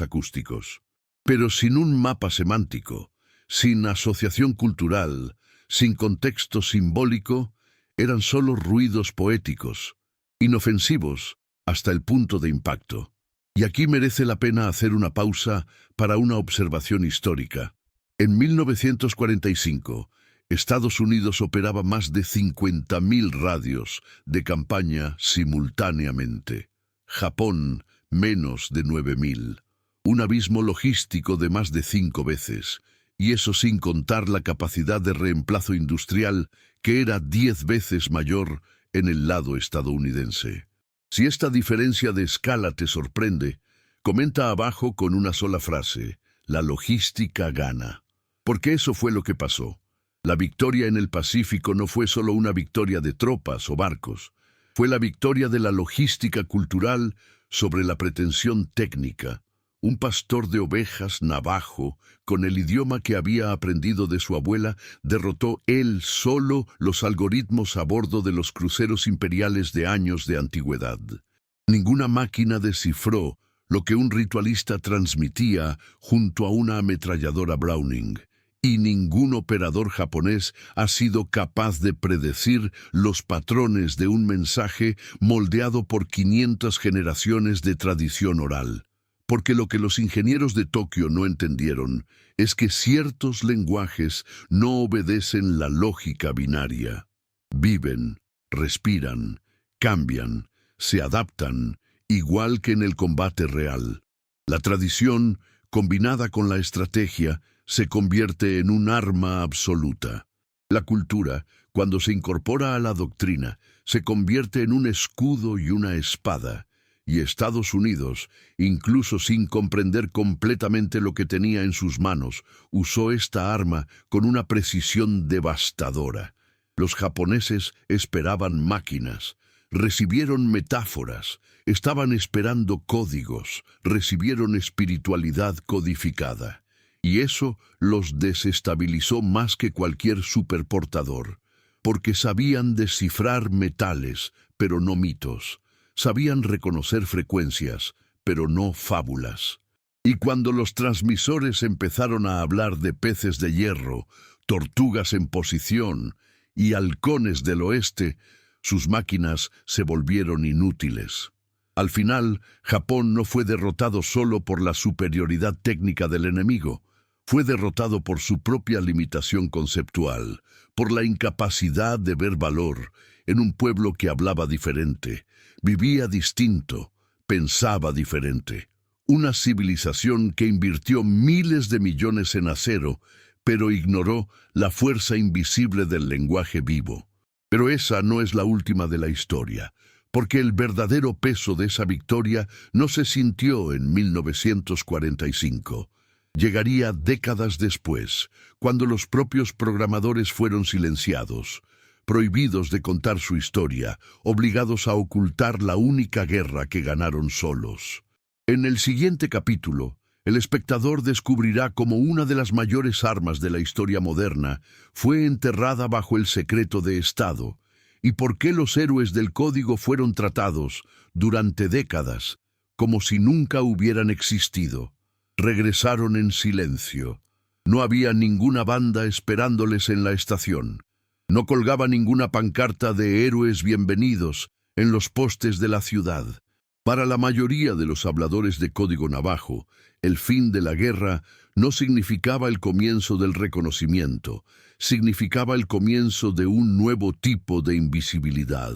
acústicos. Pero sin un mapa semántico, sin asociación cultural, sin contexto simbólico, eran solo ruidos poéticos, inofensivos hasta el punto de impacto. Y aquí merece la pena hacer una pausa para una observación histórica. En 1945, Estados Unidos operaba más de 50.000 radios de campaña simultáneamente. Japón, menos de 9.000. Un abismo logístico de más de 5 veces. Y eso sin contar la capacidad de reemplazo industrial, que era 10 veces mayor en el lado estadounidense. Si esta diferencia de escala te sorprende, comenta abajo con una sola frase: la logística gana. Porque eso fue lo que pasó. La victoria en el Pacífico no fue solo una victoria de tropas o barcos, fue la victoria de la logística cultural sobre la pretensión técnica. Un pastor de ovejas navajo, con el idioma que había aprendido de su abuela, derrotó él solo los algoritmos a bordo de los cruceros imperiales de años de antigüedad. Ninguna máquina descifró lo que un ritualista transmitía junto a una ametralladora Browning. Y ningún operador japonés ha sido capaz de predecir los patrones de un mensaje moldeado por 500 generaciones de tradición oral. Porque lo que los ingenieros de Tokio no entendieron es que ciertos lenguajes no obedecen la lógica binaria. Viven, respiran, cambian, se adaptan, igual que en el combate real. La tradición, combinada con la estrategia, se convierte en un arma absoluta. La cultura, cuando se incorpora a la doctrina, se convierte en un escudo y una espada. Y Estados Unidos, incluso sin comprender completamente lo que tenía en sus manos, usó esta arma con una precisión devastadora. Los japoneses esperaban máquinas, recibieron metáforas, estaban esperando códigos, recibieron espiritualidad codificada. Y eso los desestabilizó más que cualquier superportador, porque sabían descifrar metales, pero no mitos. Sabían reconocer frecuencias, pero no fábulas. Y cuando los transmisores empezaron a hablar de peces de hierro, tortugas en posición y halcones del oeste, sus máquinas se volvieron inútiles. Al final, Japón no fue derrotado solo por la superioridad técnica del enemigo, fue derrotado por su propia limitación conceptual, por la incapacidad de ver valor en un pueblo que hablaba diferente, vivía distinto, pensaba diferente. Una civilización que invirtió miles de millones en acero, pero ignoró la fuerza invisible del lenguaje vivo. Pero esa no es la última de la historia, porque el verdadero peso de esa victoria no se sintió en 1945. Llegaría décadas después, cuando los propios programadores fueron silenciados, prohibidos de contar su historia, obligados a ocultar la única guerra que ganaron solos. En el siguiente capítulo, el espectador descubrirá cómo una de las mayores armas de la historia moderna fue enterrada bajo el secreto de Estado, y por qué los héroes del código fueron tratados, durante décadas, como si nunca hubieran existido. Regresaron en silencio. No había ninguna banda esperándoles en la estación. No colgaba ninguna pancarta de héroes bienvenidos en los postes de la ciudad. Para la mayoría de los habladores de código navajo, el fin de la guerra no significaba el comienzo del reconocimiento, significaba el comienzo de un nuevo tipo de invisibilidad.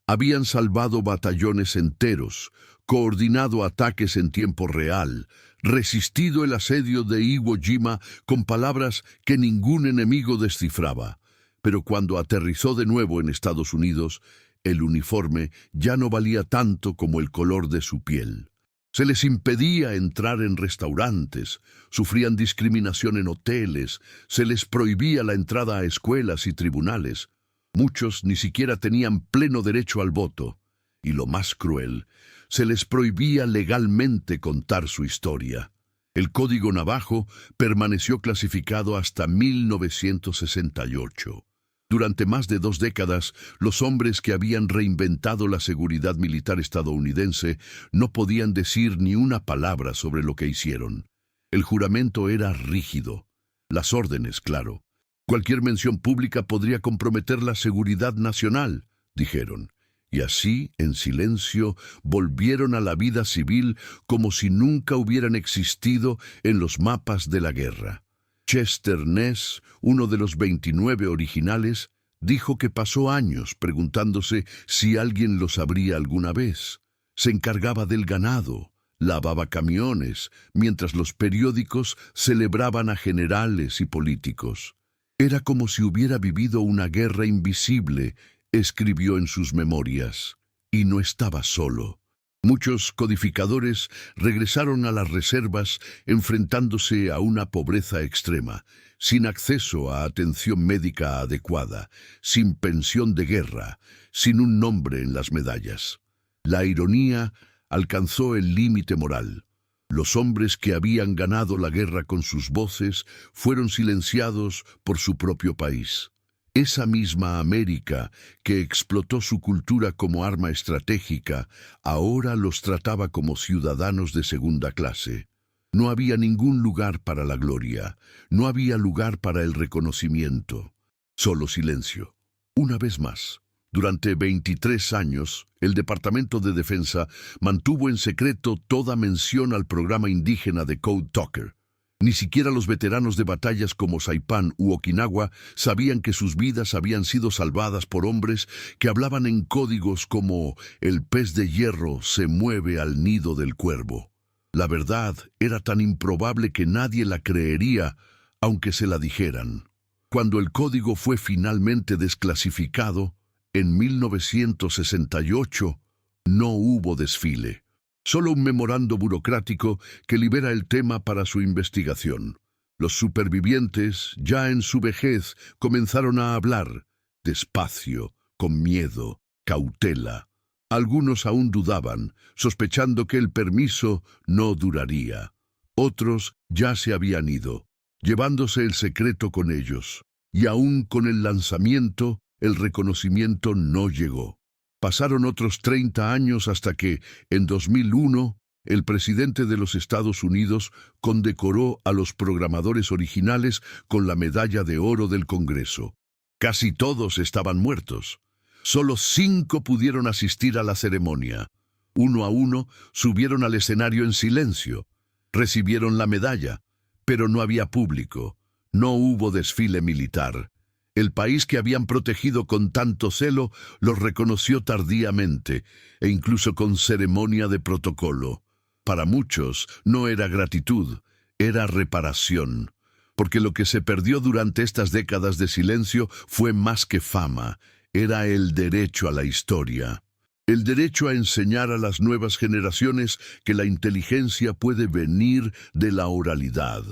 Habían salvado batallones enteros, coordinado ataques en tiempo real, resistido el asedio de Iwo Jima con palabras que ningún enemigo descifraba. Pero cuando aterrizó de nuevo en Estados Unidos, el uniforme ya no valía tanto como el color de su piel. Se les impedía entrar en restaurantes, sufrían discriminación en hoteles, se les prohibía la entrada a escuelas y tribunales. Muchos ni siquiera tenían pleno derecho al voto. Y lo más cruel, se les prohibía legalmente contar su historia. El Código Navajo permaneció clasificado hasta 1968. Durante más de 2 décadas, los hombres que habían reinventado la seguridad militar estadounidense no podían decir ni una palabra sobre lo que hicieron. El juramento era rígido. Las órdenes, claro. Cualquier mención pública podría comprometer la seguridad nacional, dijeron. Y así, en silencio, volvieron a la vida civil como si nunca hubieran existido en los mapas de la guerra. Chester Ness, uno de los 29 originales, dijo que pasó años preguntándose si alguien lo sabría alguna vez. Se encargaba del ganado, lavaba camiones, mientras los periódicos celebraban a generales y políticos. Era como si hubiera vivido una guerra invisible, escribió en sus memorias. Y no estaba solo. Muchos codificadores regresaron a las reservas enfrentándose a una pobreza extrema, sin acceso a atención médica adecuada, sin pensión de guerra, sin un nombre en las medallas. La ironía alcanzó el límite moral. Los hombres que habían ganado la guerra con sus voces fueron silenciados por su propio país. Esa misma América, que explotó su cultura como arma estratégica, ahora los trataba como ciudadanos de segunda clase. No había ningún lugar para la gloria, no había lugar para el reconocimiento. Solo silencio. Una vez más. Durante 23 años, el Departamento de Defensa mantuvo en secreto toda mención al programa indígena de Code Talker. Ni siquiera los veteranos de batallas como Saipan u Okinawa sabían que sus vidas habían sido salvadas por hombres que hablaban en códigos como «el pez de hierro se mueve al nido del cuervo». La verdad era tan improbable que nadie la creería, aunque se la dijeran. Cuando el código fue finalmente desclasificado, en 1968, no hubo desfile. Solo un memorando burocrático que libera el tema para su investigación. Los supervivientes, ya en su vejez, comenzaron a hablar, despacio, con miedo, cautela. Algunos aún dudaban, sospechando que el permiso no duraría. Otros ya se habían ido, llevándose el secreto con ellos. Y aún con el lanzamiento, el reconocimiento no llegó. Pasaron otros 30 años hasta que, en 2001, El presidente de los Estados Unidos condecoró a los programadores originales con la medalla de oro del Congreso. Casi todos estaban muertos. Solo 5 pudieron asistir a la ceremonia. Uno a uno subieron al escenario en silencio. Recibieron la medalla, pero no había público. No hubo desfile militar. El país que habían protegido con tanto celo los reconoció tardíamente e incluso con ceremonia de protocolo. Para muchos no era gratitud, era reparación, porque lo que se perdió durante estas décadas de silencio fue más que fama, era el derecho a la historia. El derecho a enseñar a las nuevas generaciones que la inteligencia puede venir de la oralidad,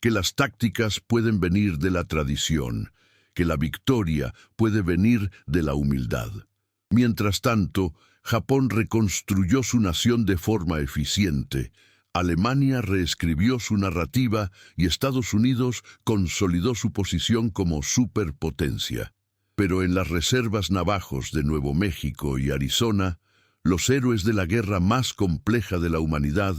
que las tácticas pueden venir de la tradición, que la victoria puede venir de la humildad. Mientras tanto, Japón reconstruyó su nación de forma eficiente, Alemania reescribió su narrativa y Estados Unidos consolidó su posición como superpotencia. Pero en las reservas navajos de Nuevo México y Arizona, los héroes de la guerra más compleja de la humanidad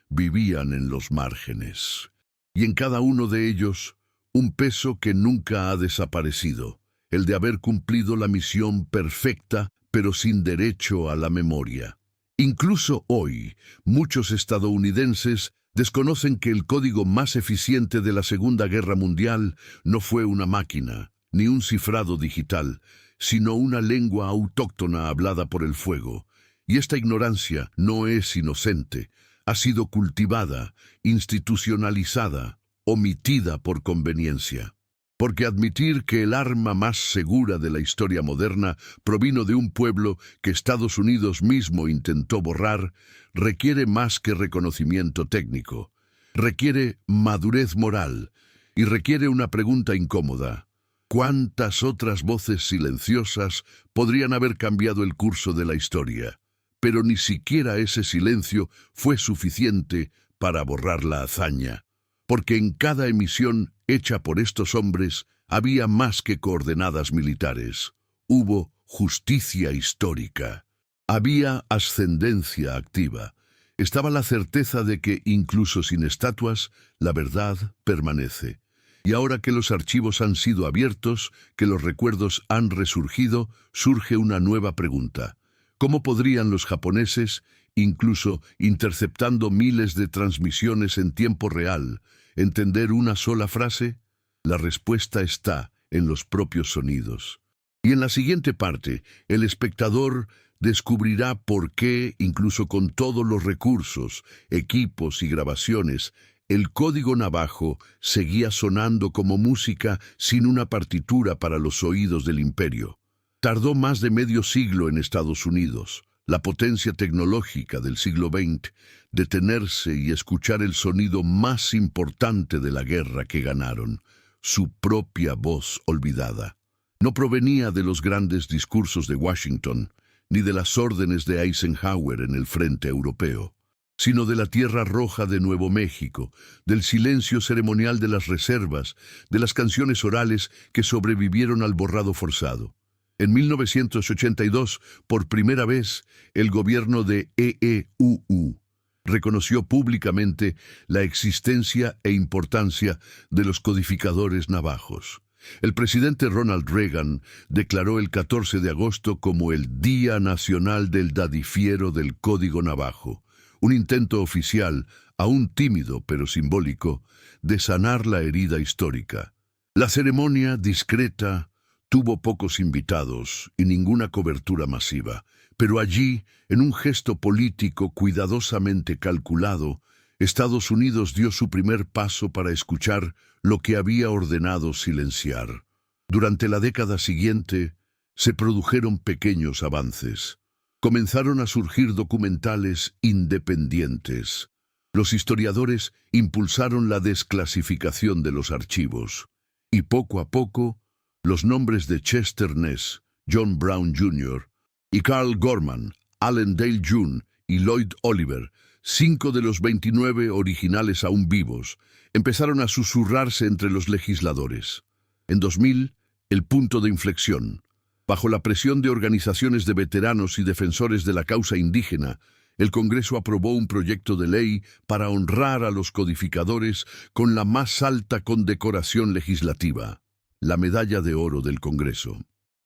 vivían en los márgenes. Y en cada uno de ellos, un peso que nunca ha desaparecido, el de haber cumplido la misión perfecta, pero sin derecho a la memoria. Incluso hoy, muchos estadounidenses desconocen que el código más eficiente de la Segunda Guerra Mundial no fue una máquina, ni un cifrado digital, sino una lengua autóctona hablada por el fuego. Y esta ignorancia no es inocente, ha sido cultivada, institucionalizada, omitida por conveniencia. Porque admitir que el arma más segura de la historia moderna provino de un pueblo que Estados Unidos mismo intentó borrar, requiere más que reconocimiento técnico, requiere madurez moral y requiere una pregunta incómoda. ¿Cuántas otras voces silenciosas podrían haber cambiado el curso de la historia? Pero ni siquiera ese silencio fue suficiente para borrar la hazaña, porque en cada emisión hecha por estos hombres había más que coordenadas militares. Hubo justicia histórica. Había ascendencia activa. Estaba la certeza de que, incluso sin estatuas, la verdad permanece. Y ahora que los archivos han sido abiertos, que los recuerdos han resurgido, surge una nueva pregunta. ¿Cómo podrían los japoneses, incluso interceptando miles de transmisiones en tiempo real, entender una sola frase? La respuesta está en los propios sonidos. Y en la siguiente parte, el espectador descubrirá por qué, incluso con todos los recursos, equipos y grabaciones, el código navajo seguía sonando como música sin una partitura para los oídos del imperio. Tardó más de medio siglo en Estados Unidos, la potencia tecnológica del siglo XX, detenerse y escuchar el sonido más importante de la guerra que ganaron, su propia voz olvidada. No provenía de los grandes discursos de Washington, ni de las órdenes de Eisenhower en el frente europeo, sino de la tierra roja de Nuevo México, del silencio ceremonial de las reservas, de las canciones orales que sobrevivieron al borrado forzado. En 1982, por primera vez, el gobierno de EEUU reconoció públicamente la existencia e importancia de los codificadores navajos. El presidente Ronald Reagan declaró el 14 de agosto como el Día Nacional del Dadifiero del Código Navajo, un intento oficial, aún tímido pero simbólico, de sanar la herida histórica. La ceremonia, discreta, tuvo pocos invitados y ninguna cobertura masiva, pero allí, en un gesto político cuidadosamente calculado, Estados Unidos dio su primer paso para escuchar lo que había ordenado silenciar. Durante la década siguiente, se produjeron pequeños avances. Comenzaron a surgir documentales independientes. Los historiadores impulsaron la desclasificación de los archivos. Y poco a poco, los nombres de Chester Ness, John Brown Jr., y Carl Gorman, Allen Dale Jr. y Lloyd Oliver, 5 de los 29 originales aún vivos, empezaron a susurrarse entre los legisladores. En 2000, el punto de inflexión. Bajo la presión de organizaciones de veteranos y defensores de la causa indígena, El Congreso aprobó un proyecto de ley para honrar a los codificadores con la más alta condecoración legislativa, la Medalla de Oro del Congreso.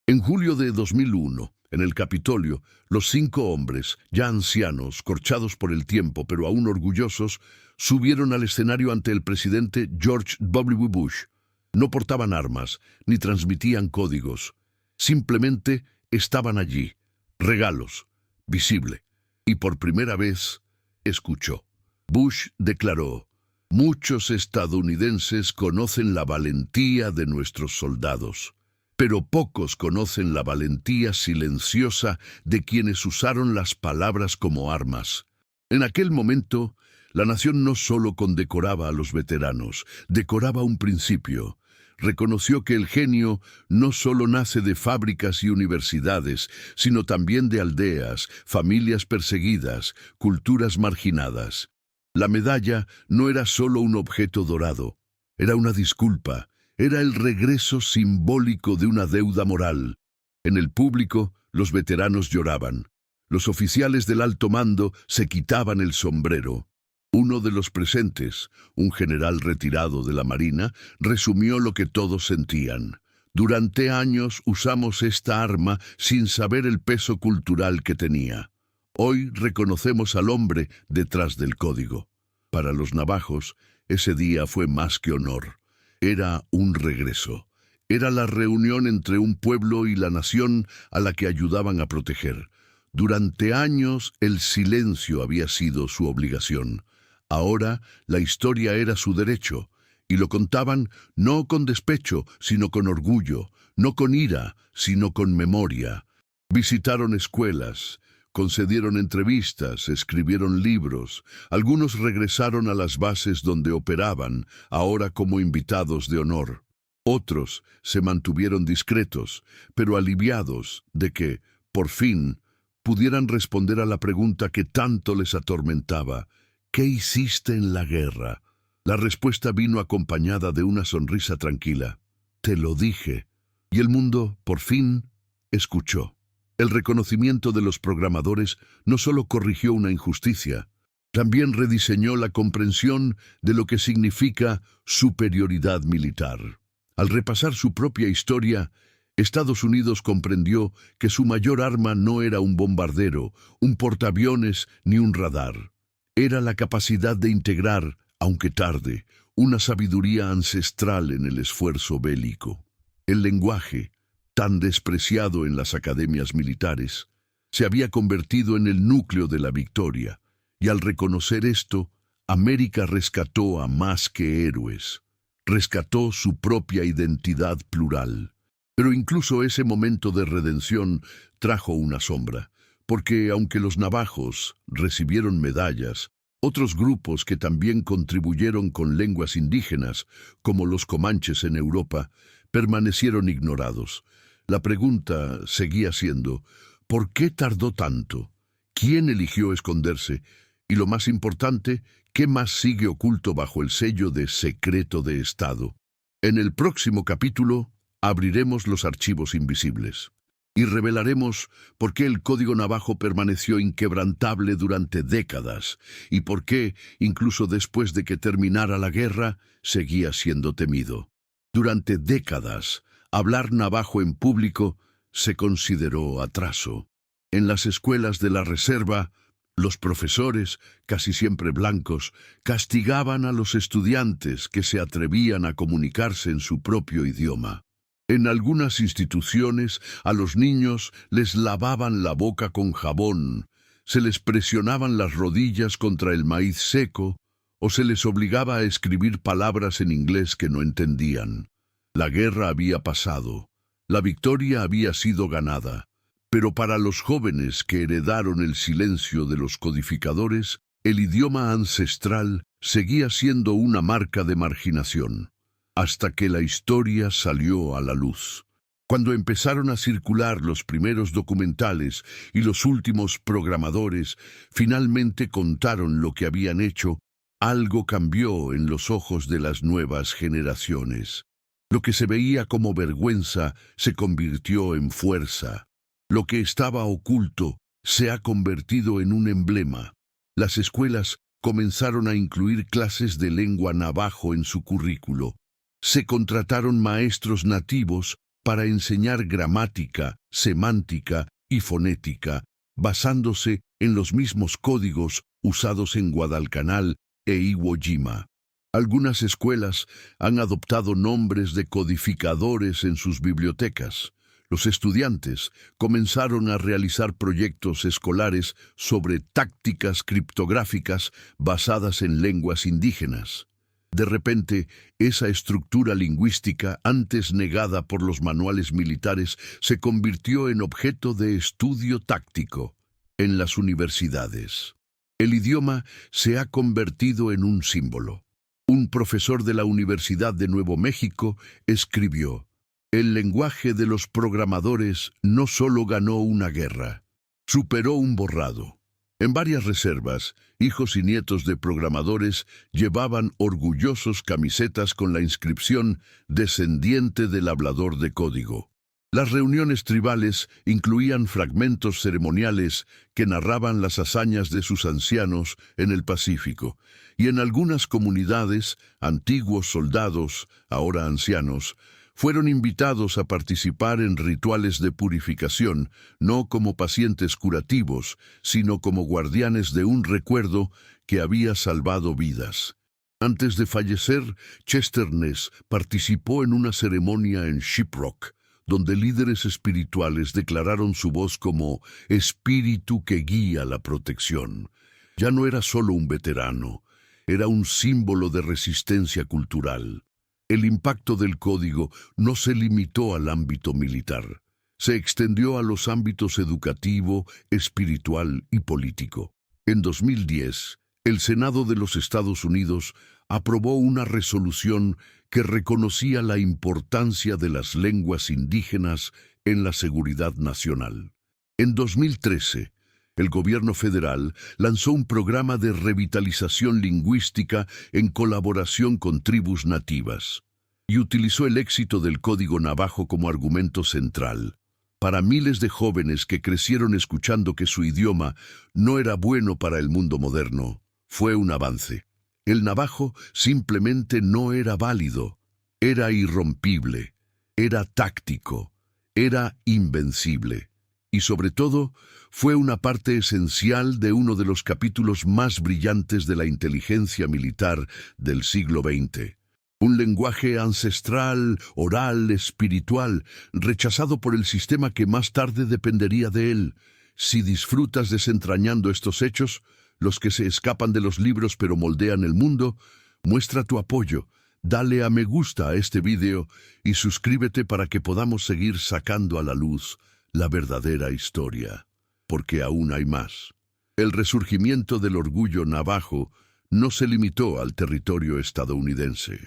En julio de 2001, en el Capitolio, los 5 hombres, ya ancianos, corchados por el tiempo pero aún orgullosos, subieron al escenario ante el presidente George W. Bush. No portaban armas, ni transmitían códigos. Simplemente estaban allí, regalos, visible. Y por primera vez, escuchó. Bush declaró: «Muchos estadounidenses conocen la valentía de nuestros soldados, pero pocos conocen la valentía silenciosa de quienes usaron las palabras como armas». En aquel momento, la nación no solo condecoraba a los veteranos, decoraba un principio. Reconoció que el genio no solo nace de fábricas y universidades, sino también de aldeas, familias perseguidas, culturas marginadas. La medalla no era solo un objeto dorado, era una disculpa, era el regreso simbólico de una deuda moral. En el público, los veteranos lloraban. Los oficiales del alto mando se quitaban el sombrero. Uno de los presentes, un general retirado de la Marina, resumió lo que todos sentían. «Durante años usamos esta arma sin saber el peso cultural que tenía. Hoy reconocemos al hombre detrás del código». Para los navajos, ese día fue más que honor. Era un regreso. Era la reunión entre un pueblo y la nación a la que ayudaban a proteger. Durante años, el silencio había sido su obligación. Ahora, la historia era su derecho, y lo contaban no con despecho, sino con orgullo, no con ira, sino con memoria. Visitaron escuelas, concedieron entrevistas, escribieron libros. Algunos regresaron a las bases donde operaban, ahora como invitados de honor. Otros se mantuvieron discretos, pero aliviados de que, por fin, pudieran responder a la pregunta que tanto les atormentaba: «¿Qué hiciste en la guerra?». La respuesta vino acompañada de una sonrisa tranquila: «Te lo dije». Y el mundo, por fin, escuchó. El reconocimiento de los programadores no solo corrigió una injusticia, también rediseñó la comprensión de lo que significa superioridad militar. Al repasar su propia historia, Estados Unidos comprendió que su mayor arma no era un bombardero, un portaaviones ni un radar. Era la capacidad de integrar, aunque tarde, una sabiduría ancestral en el esfuerzo bélico. El lenguaje, tan despreciado en las academias militares, se había convertido en el núcleo de la victoria, y al reconocer esto, América rescató a más que héroes. Rescató su propia identidad plural. Pero incluso ese momento de redención trajo una sombra, porque aunque los navajos recibieron medallas, otros grupos que también contribuyeron con lenguas indígenas, como los comanches en Europa, permanecieron ignorados. La pregunta seguía siendo: ¿por qué tardó tanto? ¿Quién eligió esconderse? Y lo más importante, ¿qué más sigue oculto bajo el sello de secreto de Estado? En el próximo capítulo, abriremos los archivos invisibles y revelaremos por qué el código navajo permaneció inquebrantable durante décadas y por qué, incluso después de que terminara la guerra, seguía siendo temido. Durante décadas, hablar navajo en público se consideró atraso. En las escuelas de la reserva, los profesores, casi siempre blancos, castigaban a los estudiantes que se atrevían a comunicarse en su propio idioma. En algunas instituciones, a los niños les lavaban la boca con jabón, se les presionaban las rodillas contra el maíz seco o se les obligaba a escribir palabras en inglés que no entendían. La guerra había pasado, la victoria había sido ganada, pero para los jóvenes que heredaron el silencio de los codificadores, el idioma ancestral seguía siendo una marca de marginación. Hasta que la historia salió a la luz. Cuando empezaron a circular los primeros documentales y los últimos programadores finalmente contaron lo que habían hecho, algo cambió en los ojos de las nuevas generaciones. Lo que se veía como vergüenza se convirtió en fuerza. Lo que estaba oculto se ha convertido en un emblema. Las escuelas comenzaron a incluir clases de lengua navajo en su currículo. Se contrataron maestros nativos para enseñar gramática, semántica y fonética, basándose en los mismos códigos usados en Guadalcanal e Iwo Jima. Algunas escuelas han adoptado nombres de codificadores en sus bibliotecas. Los estudiantes comenzaron a realizar proyectos escolares sobre tácticas criptográficas basadas en lenguas indígenas. De repente, esa estructura lingüística, antes negada por los manuales militares, se convirtió en objeto de estudio táctico en las universidades. El idioma se ha convertido en un símbolo. Un profesor de la Universidad de Nuevo México escribió: "El lenguaje de los programadores no solo ganó una guerra, superó un borrado". En varias reservas, hijos y nietos de programadores llevaban orgullosos camisetas con la inscripción "Descendiente del hablador de código". Las reuniones tribales incluían fragmentos ceremoniales que narraban las hazañas de sus ancianos en el Pacífico, y en algunas comunidades, antiguos soldados, ahora ancianos, fueron invitados a participar en rituales de purificación, no como pacientes curativos, sino como guardianes de un recuerdo que había salvado vidas. Antes de fallecer, Chester Ness participó en una ceremonia en Shiprock, donde líderes espirituales declararon su voz como espíritu que guía la protección. Ya no era solo un veterano, era un símbolo de resistencia cultural. El impacto del código no se limitó al ámbito militar. Se extendió a los ámbitos educativo, espiritual y político. En 2010, el Senado de los Estados Unidos aprobó una resolución que reconocía la importancia de las lenguas indígenas en la seguridad nacional. En 2013, el gobierno federal lanzó un programa de revitalización lingüística en colaboración con tribus nativas y utilizó el éxito del código navajo como argumento central. Para miles de jóvenes que crecieron escuchando que su idioma no era bueno para el mundo moderno, fue un avance. El navajo simplemente no era válido, era irrompible, era táctico, era invencible. Y sobre todo, fue una parte esencial de uno de los capítulos más brillantes de la inteligencia militar del siglo XX. Un lenguaje ancestral, oral, espiritual, rechazado por el sistema que más tarde dependería de él. Si disfrutas desentrañando estos hechos, los que se escapan de los libros pero moldean el mundo, muestra tu apoyo, dale a me gusta a este video y suscríbete para que podamos seguir sacando a la luz la verdadera historia, porque aún hay más. El resurgimiento del orgullo navajo no se limitó al territorio estadounidense.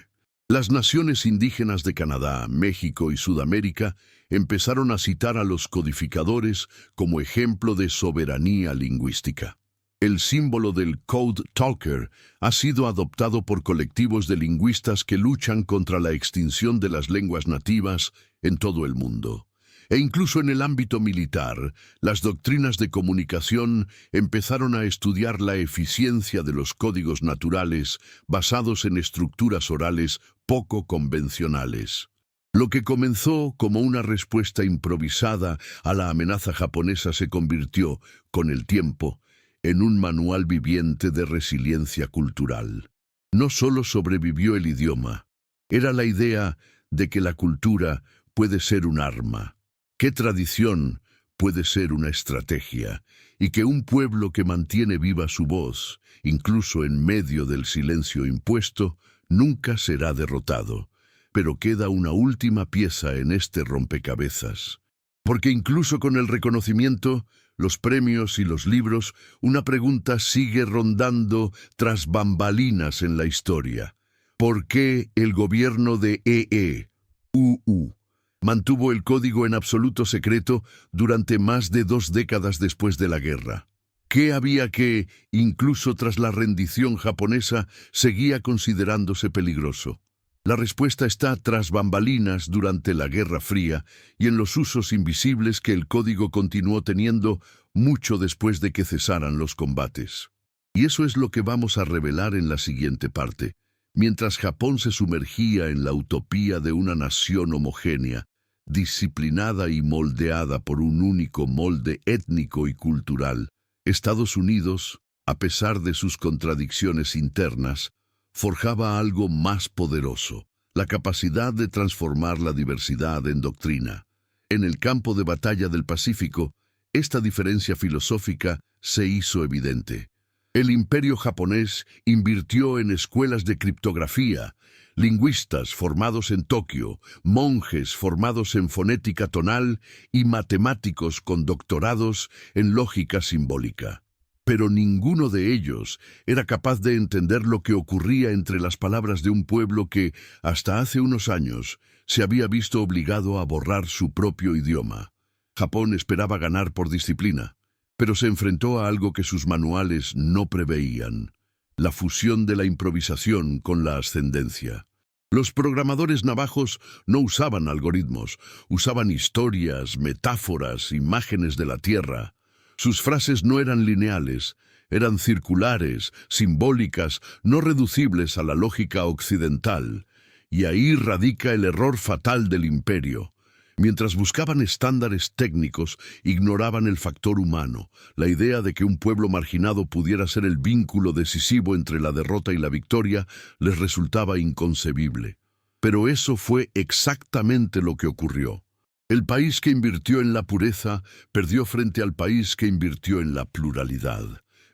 Las naciones indígenas de Canadá, México y Sudamérica empezaron a citar a los codificadores como ejemplo de soberanía lingüística. El símbolo del Code Talker ha sido adoptado por colectivos de lingüistas que luchan contra la extinción de las lenguas nativas en todo el mundo. E incluso en el ámbito militar, las doctrinas de comunicación empezaron a estudiar la eficiencia de los códigos naturales basados en estructuras orales poco convencionales. Lo que comenzó como una respuesta improvisada a la amenaza japonesa se convirtió, con el tiempo, en un manual viviente de resiliencia cultural. No solo sobrevivió el idioma, era la idea de que la cultura puede ser un arma, que tradición puede ser una estrategia, y que un pueblo que mantiene viva su voz, incluso en medio del silencio impuesto, nunca será derrotado. Pero queda una última pieza en este rompecabezas. Porque incluso con el reconocimiento, los premios y los libros, una pregunta sigue rondando tras bambalinas en la historia. ¿Por qué el gobierno de EE-UU mantuvo el código en absoluto secreto durante más de 2 décadas después de la guerra? ¿Qué había que, incluso tras la rendición japonesa, seguía considerándose peligroso? La respuesta está tras bambalinas durante la Guerra Fría y en los usos invisibles que el código continuó teniendo, mucho después de que cesaran los combates. Y eso es lo que vamos a revelar en la siguiente parte. Mientras Japón se sumergía en la utopía de una nación homogénea, disciplinada y moldeada por un único molde étnico y cultural, Estados Unidos, a pesar de sus contradicciones internas, forjaba algo más poderoso: la capacidad de transformar la diversidad en doctrina. En el campo de batalla del Pacífico, esta diferencia filosófica se hizo evidente. El imperio japonés invirtió en escuelas de criptografía, lingüistas formados en Tokio, monjes formados en fonética tonal y matemáticos con doctorados en lógica simbólica. Pero ninguno de ellos era capaz de entender lo que ocurría entre las palabras de un pueblo que, hasta hace unos años, se había visto obligado a borrar su propio idioma. Japón esperaba ganar por disciplina, pero se enfrentó a algo que sus manuales no preveían: la fusión de la improvisación con la ascendencia. Los programadores navajos no usaban algoritmos, usaban historias, metáforas, imágenes de la Tierra. Sus frases no eran lineales, eran circulares, simbólicas, no reducibles a la lógica occidental. Y ahí radica el error fatal del imperio. Mientras buscaban estándares técnicos, ignoraban el factor humano. La idea de que un pueblo marginado pudiera ser el vínculo decisivo entre la derrota y la victoria les resultaba inconcebible. Pero eso fue exactamente lo que ocurrió. El país que invirtió en la pureza perdió frente al país que invirtió en la pluralidad.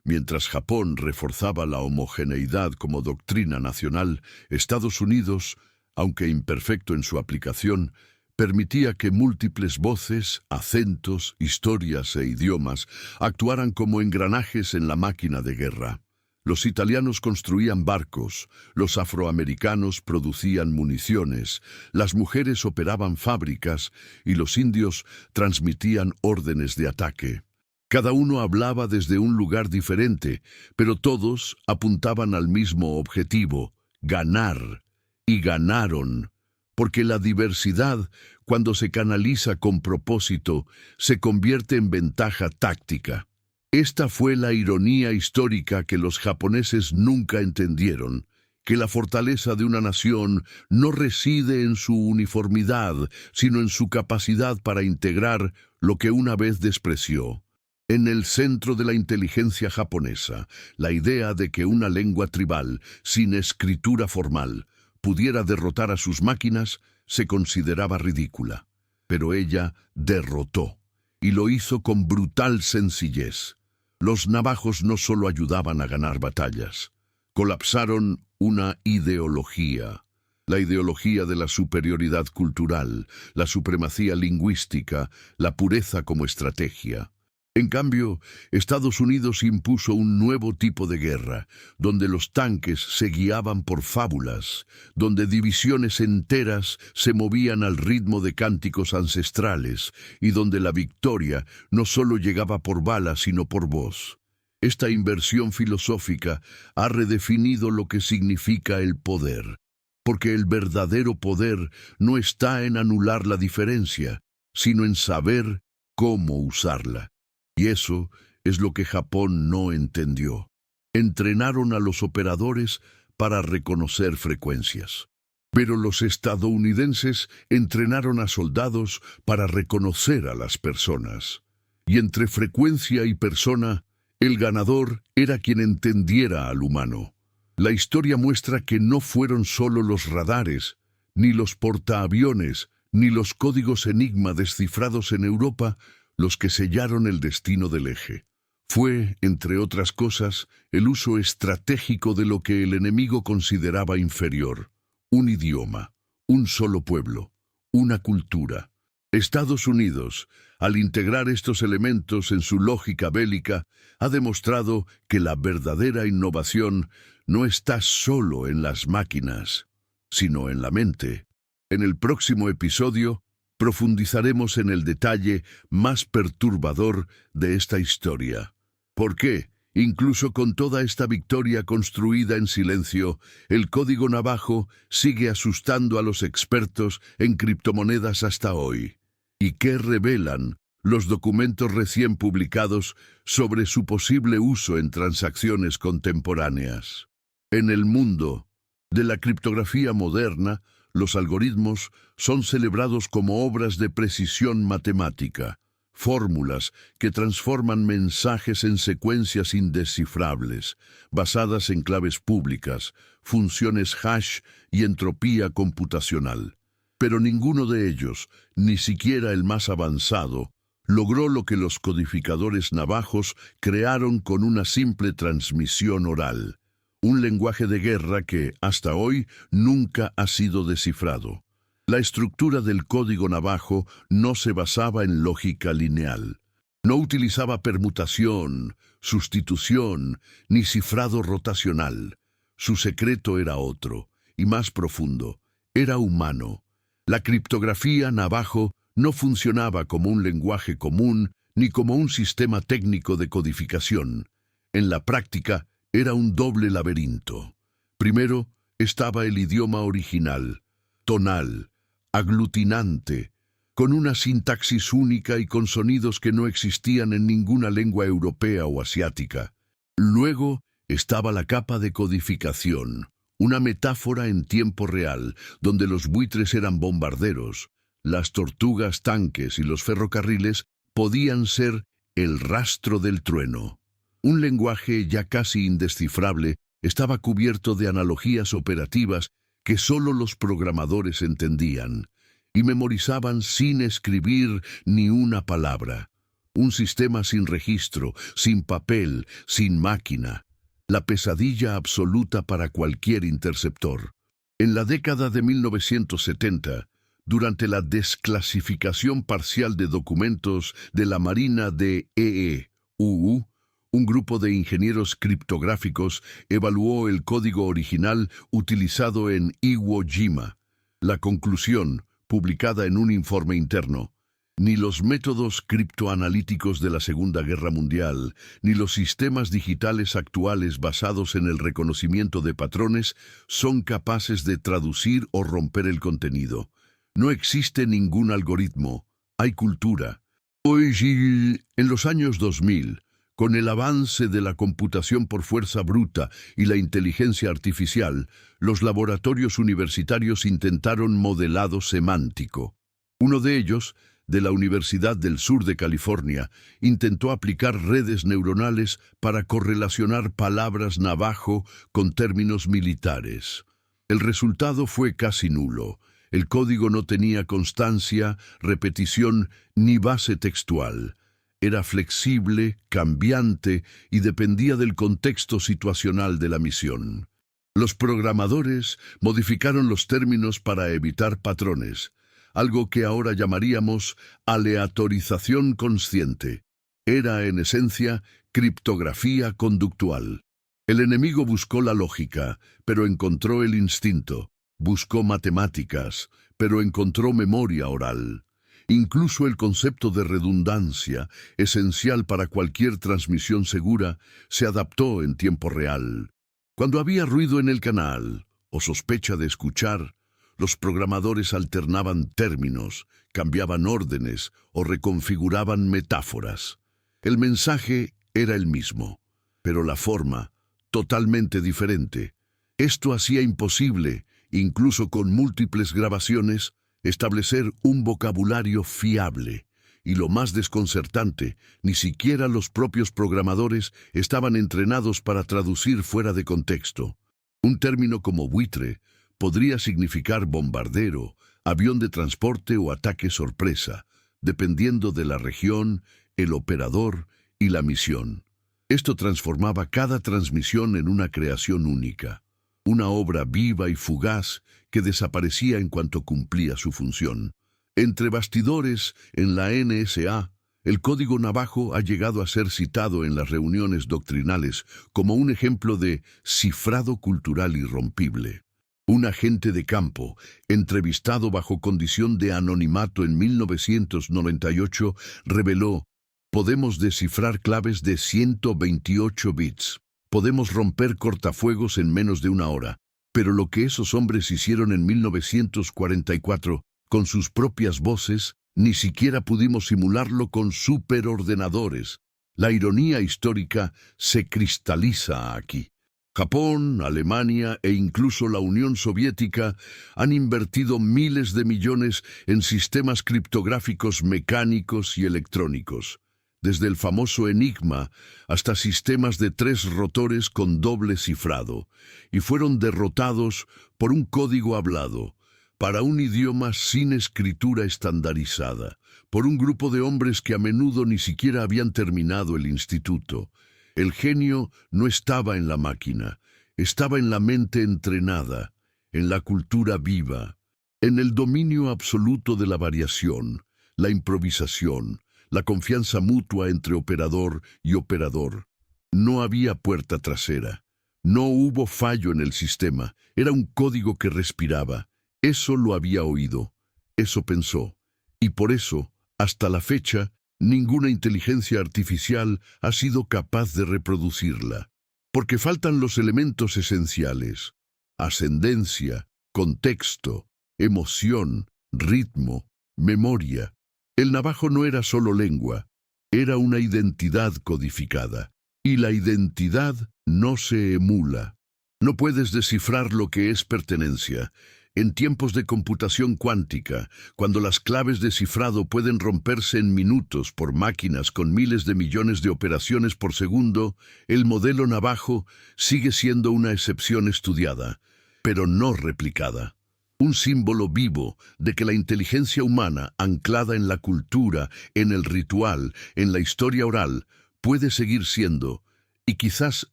Mientras Japón reforzaba la homogeneidad como doctrina nacional, Estados Unidos, aunque imperfecto en su aplicación, permitía que múltiples voces, acentos, historias e idiomas actuaran como engranajes en la máquina de guerra. Los italianos construían barcos, los afroamericanos producían municiones, las mujeres operaban fábricas y los indios transmitían órdenes de ataque. Cada uno hablaba desde un lugar diferente, pero todos apuntaban al mismo objetivo: ganar. Y ganaron. Porque la diversidad, cuando se canaliza con propósito, se convierte en ventaja táctica. Esta fue la ironía histórica que los japoneses nunca entendieron: que la fortaleza de una nación no reside en su uniformidad, sino en su capacidad para integrar lo que una vez despreció. En el centro de la inteligencia japonesa, la idea de que una lengua tribal, sin escritura formal, pudiera derrotar a sus máquinas, se consideraba ridícula. Pero ella derrotó, y lo hizo con brutal sencillez. Los navajos no solo ayudaban a ganar batallas, colapsaron una ideología. La ideología de la superioridad cultural, la supremacía lingüística, la pureza como estrategia. En cambio, Estados Unidos impuso un nuevo tipo de guerra, donde los tanques se guiaban por fábulas, donde divisiones enteras se movían al ritmo de cánticos ancestrales y donde la victoria no solo llegaba por bala, sino por voz. Esta inversión filosófica ha redefinido lo que significa el poder, porque el verdadero poder no está en anular la diferencia, sino en saber cómo usarla. Y eso es lo que Japón no entendió. Entrenaron a los operadores para reconocer frecuencias. Pero los estadounidenses entrenaron a soldados para reconocer a las personas. Y entre frecuencia y persona, el ganador era quien entendiera al humano. La historia muestra que no fueron solo los radares, ni los portaaviones, ni los códigos enigma descifrados en Europa los que sellaron el destino del eje. Fue, entre otras cosas, el uso estratégico de lo que el enemigo consideraba inferior: un idioma, un solo pueblo, una cultura. Estados Unidos, al integrar estos elementos en su lógica bélica, ha demostrado que la verdadera innovación no está solo en las máquinas, sino en la mente. En el próximo episodio, profundizaremos en el detalle más perturbador de esta historia. ¿Por qué, incluso con toda esta victoria construida en silencio, el código navajo sigue asustando a los expertos en criptomonedas hasta hoy? ¿Y qué revelan los documentos recién publicados sobre su posible uso en transacciones contemporáneas. En el mundo de la criptografía moderna, los algoritmos son celebrados como obras de precisión matemática, fórmulas que transforman mensajes en secuencias indescifrables, basadas en claves públicas, funciones hash y entropía computacional. Pero ninguno de ellos, ni siquiera el más avanzado, logró lo que los codificadores navajos crearon con una simple transmisión oral, un lenguaje de guerra que, hasta hoy, nunca ha sido descifrado. La estructura del código navajo no se basaba en lógica lineal. No utilizaba permutación, sustitución, ni cifrado rotacional. Su secreto era otro, y más profundo. Era humano. La criptografía navajo no funcionaba como un lenguaje común ni como un sistema técnico de codificación. En la práctica, era un doble laberinto. Primero estaba el idioma original, tonal, aglutinante, con una sintaxis única y con sonidos que no existían en ninguna lengua europea o asiática. Luego estaba la capa de codificación, una metáfora en tiempo real, donde los buitres eran bombarderos, las tortugas tanques y los ferrocarriles podían ser el rastro del trueno. Un lenguaje ya casi indescifrable estaba cubierto de analogías operativas que solo los programadores entendían y memorizaban sin escribir ni una palabra. Un sistema sin registro, sin papel, sin máquina. La pesadilla absoluta para cualquier interceptor. En la década de 1970, durante la desclasificación parcial de documentos de la Marina de EEUU, un grupo de ingenieros criptográficos evaluó el código original utilizado en Iwo Jima. La conclusión, publicada en un informe interno: ni los métodos criptoanalíticos de la Segunda Guerra Mundial, ni los sistemas digitales actuales basados en el reconocimiento de patrones son capaces de traducir o romper el contenido. No existe ningún algoritmo, hay cultura. Hoy, en los años 2000, con el avance de la computación por fuerza bruta y la inteligencia artificial, los laboratorios universitarios intentaron modelado semántico. Uno de ellos, de la Universidad del Sur de California, intentó aplicar redes neuronales para correlacionar palabras navajo con términos militares. El resultado fue casi nulo. El código no tenía constancia, repetición ni base textual. Era flexible, cambiante y dependía del contexto situacional de la misión. Los programadores modificaron los términos para evitar patrones, algo que ahora llamaríamos aleatorización consciente. Era, en esencia, criptografía conductual. El enemigo buscó la lógica, pero encontró el instinto. Buscó matemáticas, pero encontró memoria oral. Incluso el concepto de redundancia, esencial para cualquier transmisión segura, se adaptó en tiempo real. Cuando había ruido en el canal, o sospecha de escuchar, los programadores alternaban términos, cambiaban órdenes o reconfiguraban metáforas. El mensaje era el mismo, pero la forma totalmente diferente. Esto hacía imposible, incluso con múltiples grabaciones, establecer un vocabulario fiable. Y lo más desconcertante, ni siquiera los propios programadores estaban entrenados para traducir fuera de contexto. Un término como buitre podría significar bombardero, avión de transporte o ataque sorpresa, dependiendo de la región, el operador y la misión. Esto transformaba cada transmisión en una creación única, una obra viva y fugaz que desaparecía en cuanto cumplía su función. Entre bastidores, en la NSA, el código navajo ha llegado a ser citado en las reuniones doctrinales como un ejemplo de cifrado cultural irrompible. Un agente de campo, entrevistado bajo condición de anonimato en 1998, reveló: podemos descifrar claves de 128 bits. Podemos romper cortafuegos en menos de una hora. Pero lo que esos hombres hicieron en 1944, con sus propias voces, Ni siquiera pudimos simularlo con superordenadores. La ironía histórica se cristaliza aquí. Japón, Alemania e incluso la Unión Soviética han invertido miles de millones en sistemas criptográficos mecánicos y electrónicos, desde el famoso Enigma hasta sistemas de 3 rotores con doble cifrado, y fueron derrotados por un código hablado, para un idioma sin escritura estandarizada, por un grupo de hombres que a menudo ni siquiera habían terminado el instituto. El genio no estaba en la máquina, estaba en la mente entrenada, en la cultura viva, en el dominio absoluto de la variación, la improvisación, la confianza mutua entre operador y operador. No había puerta trasera, no hubo fallo en el sistema, era un código que respiraba. Eso lo había oído, eso pensó, y por eso, hasta la fecha, ninguna inteligencia artificial ha sido capaz de reproducirla, porque faltan los elementos esenciales: ascendencia, contexto, emoción, ritmo, memoria. El navajo no era solo lengua, era una identidad codificada, y la identidad no se emula. No puedes descifrar lo que es pertenencia. En tiempos de computación cuántica, cuando las claves de cifrado pueden romperse en minutos por máquinas con miles de millones de operaciones por segundo, el modelo navajo sigue siendo una excepción estudiada, pero no replicada. Un símbolo vivo de que la inteligencia humana, anclada en la cultura, en el ritual, en la historia oral, puede seguir siendo, y quizás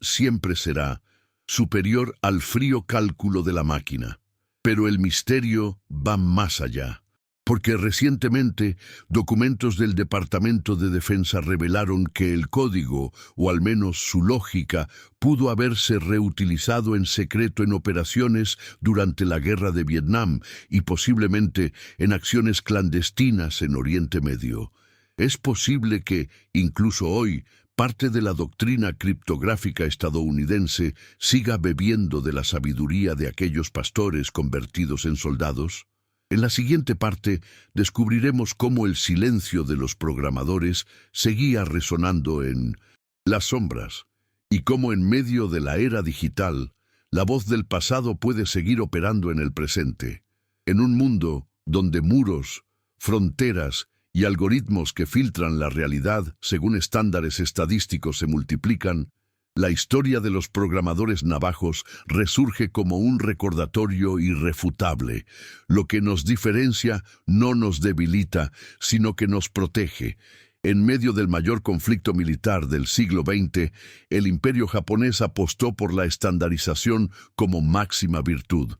siempre será, superior al frío cálculo de la máquina. Pero el misterio va más allá, porque recientemente documentos del Departamento de Defensa revelaron que el código, o al menos su lógica, pudo haberse reutilizado en secreto en operaciones durante la Guerra de Vietnam y posiblemente en acciones clandestinas en Oriente Medio. Es posible que, incluso hoy, parte de la doctrina criptográfica estadounidense siga bebiendo de la sabiduría de aquellos pastores convertidos en soldados. En la siguiente parte descubriremos cómo el silencio de los programadores seguía resonando en las sombras, y cómo en medio de la era digital, la voz del pasado puede seguir operando en el presente. En un mundo donde muros, fronteras y algoritmos que filtran la realidad según estándares estadísticos se multiplican, la historia de los programadores navajos resurge como un recordatorio irrefutable. Lo que nos diferencia no nos debilita, sino que nos protege. En medio del mayor conflicto militar del siglo XX, el imperio japonés apostó por la estandarización como máxima virtud.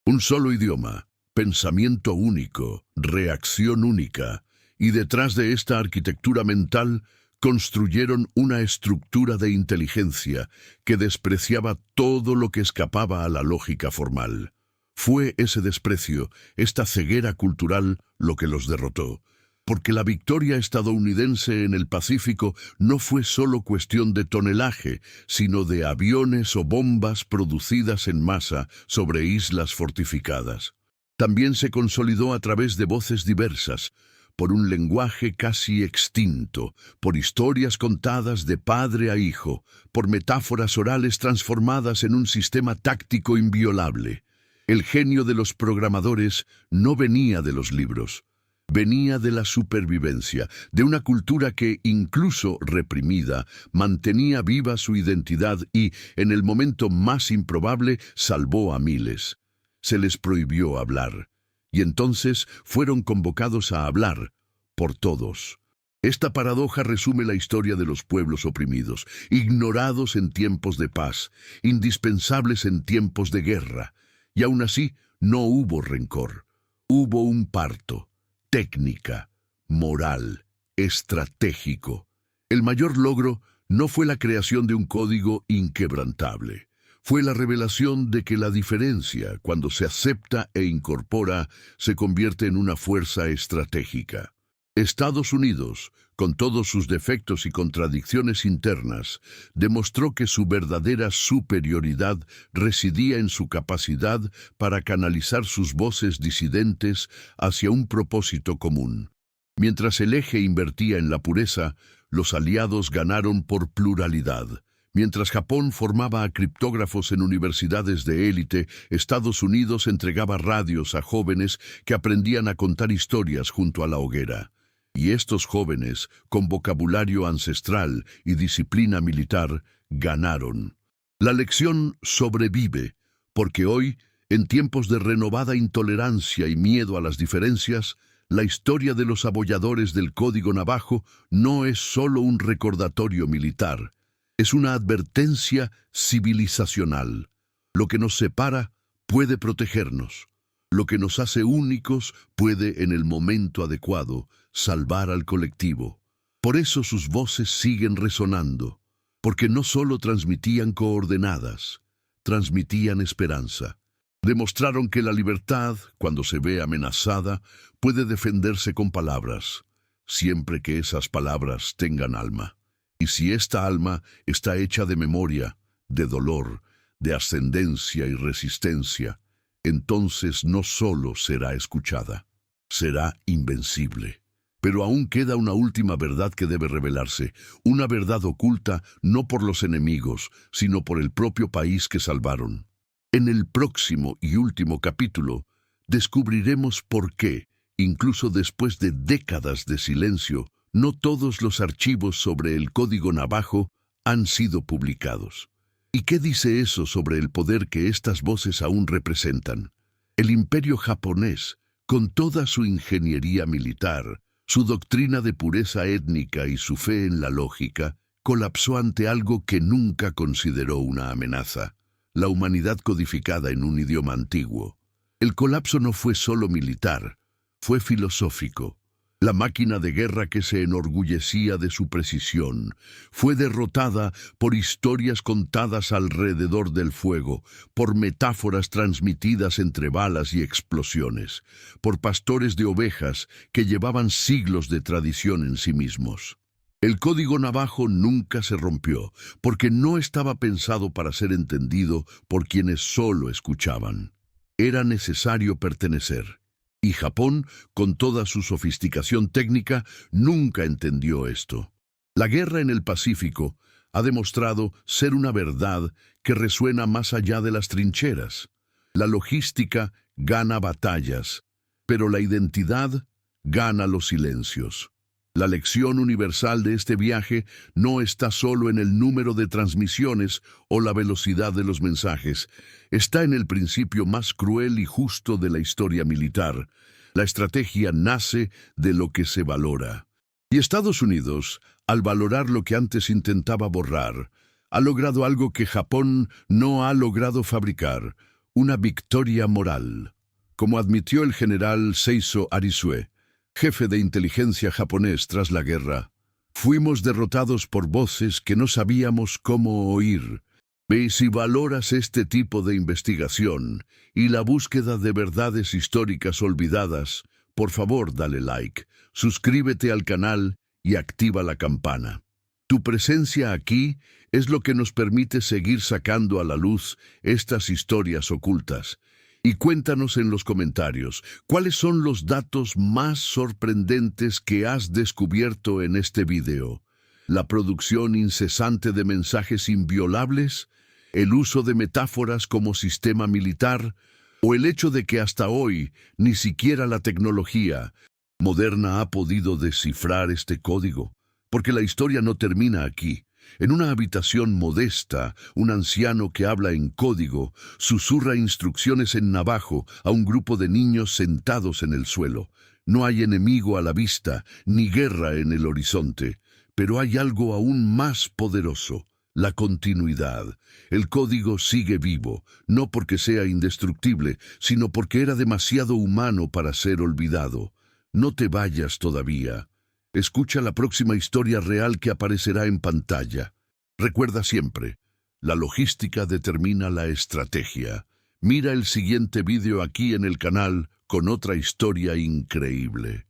Un solo idioma, pensamiento único, reacción única. Y detrás de esta arquitectura mental construyeron una estructura de inteligencia que despreciaba todo lo que escapaba a la lógica formal. Fue ese desprecio, esta ceguera cultural, lo que los derrotó, porque la victoria estadounidense en el Pacífico no fue solo cuestión de tonelaje, sino de aviones o bombas producidas en masa sobre islas fortificadas. También se consolidó a través de voces diversas, por un lenguaje casi extinto, por historias contadas de padre a hijo, por metáforas orales transformadas en un sistema táctico inviolable. El genio de los programadores no venía de los libros, venía de la supervivencia, de una cultura que, incluso reprimida, mantenía viva su identidad y, en el momento más improbable, salvó a miles. Se les prohibió hablar. Y entonces fueron convocados a hablar por todos. Esta paradoja resume la historia de los pueblos oprimidos, ignorados en tiempos de paz, indispensables en tiempos de guerra. Y aún así, no hubo rencor. Hubo un parto, técnica, moral, estratégico. El mayor logro no fue la creación de un código inquebrantable. Fue la revelación de que la diferencia, cuando se acepta e incorpora, se convierte en una fuerza estratégica. Estados Unidos, con todos sus defectos y contradicciones internas, demostró que su verdadera superioridad residía en su capacidad para canalizar sus voces disidentes hacia un propósito común. Mientras el eje invertía en la pureza, los aliados ganaron por pluralidad. Mientras Japón formaba a criptógrafos en universidades de élite, Estados Unidos entregaba radios a jóvenes que aprendían a contar historias junto a la hoguera. Y estos jóvenes, con vocabulario ancestral y disciplina militar, ganaron. La lección sobrevive, porque hoy, en tiempos de renovada intolerancia y miedo a las diferencias, la historia de los abolladores del Código Navajo no es solo un recordatorio militar, es una advertencia civilizacional. Lo que nos separa puede protegernos. Lo que nos hace únicos puede, en el momento adecuado, salvar al colectivo. Por eso sus voces siguen resonando, porque no solo transmitían coordenadas, transmitían esperanza. Demostraron que la libertad, cuando se ve amenazada, puede defenderse con palabras, siempre que esas palabras tengan alma. Y si esta alma está hecha de memoria, de dolor, de ascendencia y resistencia, entonces no solo será escuchada, será invencible. Pero aún queda una última verdad que debe revelarse, una verdad oculta no por los enemigos, sino por el propio país que salvaron. En el próximo y último capítulo, descubriremos por qué, incluso después de décadas de silencio, no todos los archivos sobre el Código Navajo han sido publicados. ¿Y qué dice eso sobre el poder que estas voces aún representan? El imperio japonés, con toda su ingeniería militar, su doctrina de pureza étnica y su fe en la lógica, colapsó ante algo que nunca consideró una amenaza: la humanidad codificada en un idioma antiguo. El colapso no fue solo militar, fue filosófico. La máquina de guerra que se enorgullecía de su precisión fue derrotada por historias contadas alrededor del fuego, por metáforas transmitidas entre balas y explosiones, por pastores de ovejas que llevaban siglos de tradición en sí mismos. El Código Navajo nunca se rompió, porque no estaba pensado para ser entendido por quienes solo escuchaban. Era necesario pertenecer. Y Japón, con toda su sofisticación técnica, nunca entendió esto. La guerra en el Pacífico ha demostrado ser una verdad que resuena más allá de las trincheras. La logística gana batallas, pero la identidad gana los silencios. La lección universal de este viaje no está solo en el número de transmisiones o la velocidad de los mensajes, está en el principio más cruel y justo de la historia militar. La estrategia nace de lo que se valora. Y Estados Unidos, al valorar lo que antes intentaba borrar, ha logrado algo que Japón no ha logrado fabricar: una victoria moral. Como admitió el general Seizo Arisue, jefe de inteligencia japonés tras la guerra, fuimos derrotados por voces que no sabíamos cómo oír. Y si valoras este tipo de investigación y la búsqueda de verdades históricas olvidadas, por favor dale like, suscríbete al canal y activa la campana. Tu presencia aquí es lo que nos permite seguir sacando a la luz estas historias ocultas. Y cuéntanos en los comentarios, ¿cuáles son los datos más sorprendentes que has descubierto en este video? ¿La producción incesante de mensajes inviolables? ¿El uso de metáforas como sistema militar? ¿O el hecho de que hasta hoy ni siquiera la tecnología moderna ha podido descifrar este código? Porque la historia no termina aquí. En una habitación modesta, un anciano que habla en código susurra instrucciones en navajo a un grupo de niños sentados en el suelo. No hay enemigo a la vista, ni guerra en el horizonte, pero hay algo aún más poderoso: la continuidad. El código sigue vivo, no porque sea indestructible, sino porque era demasiado humano para ser olvidado. No te vayas todavía. Escucha la próxima historia real que aparecerá en pantalla. Recuerda siempre, la logística determina la estrategia. Mira el siguiente vídeo aquí en el canal con otra historia increíble.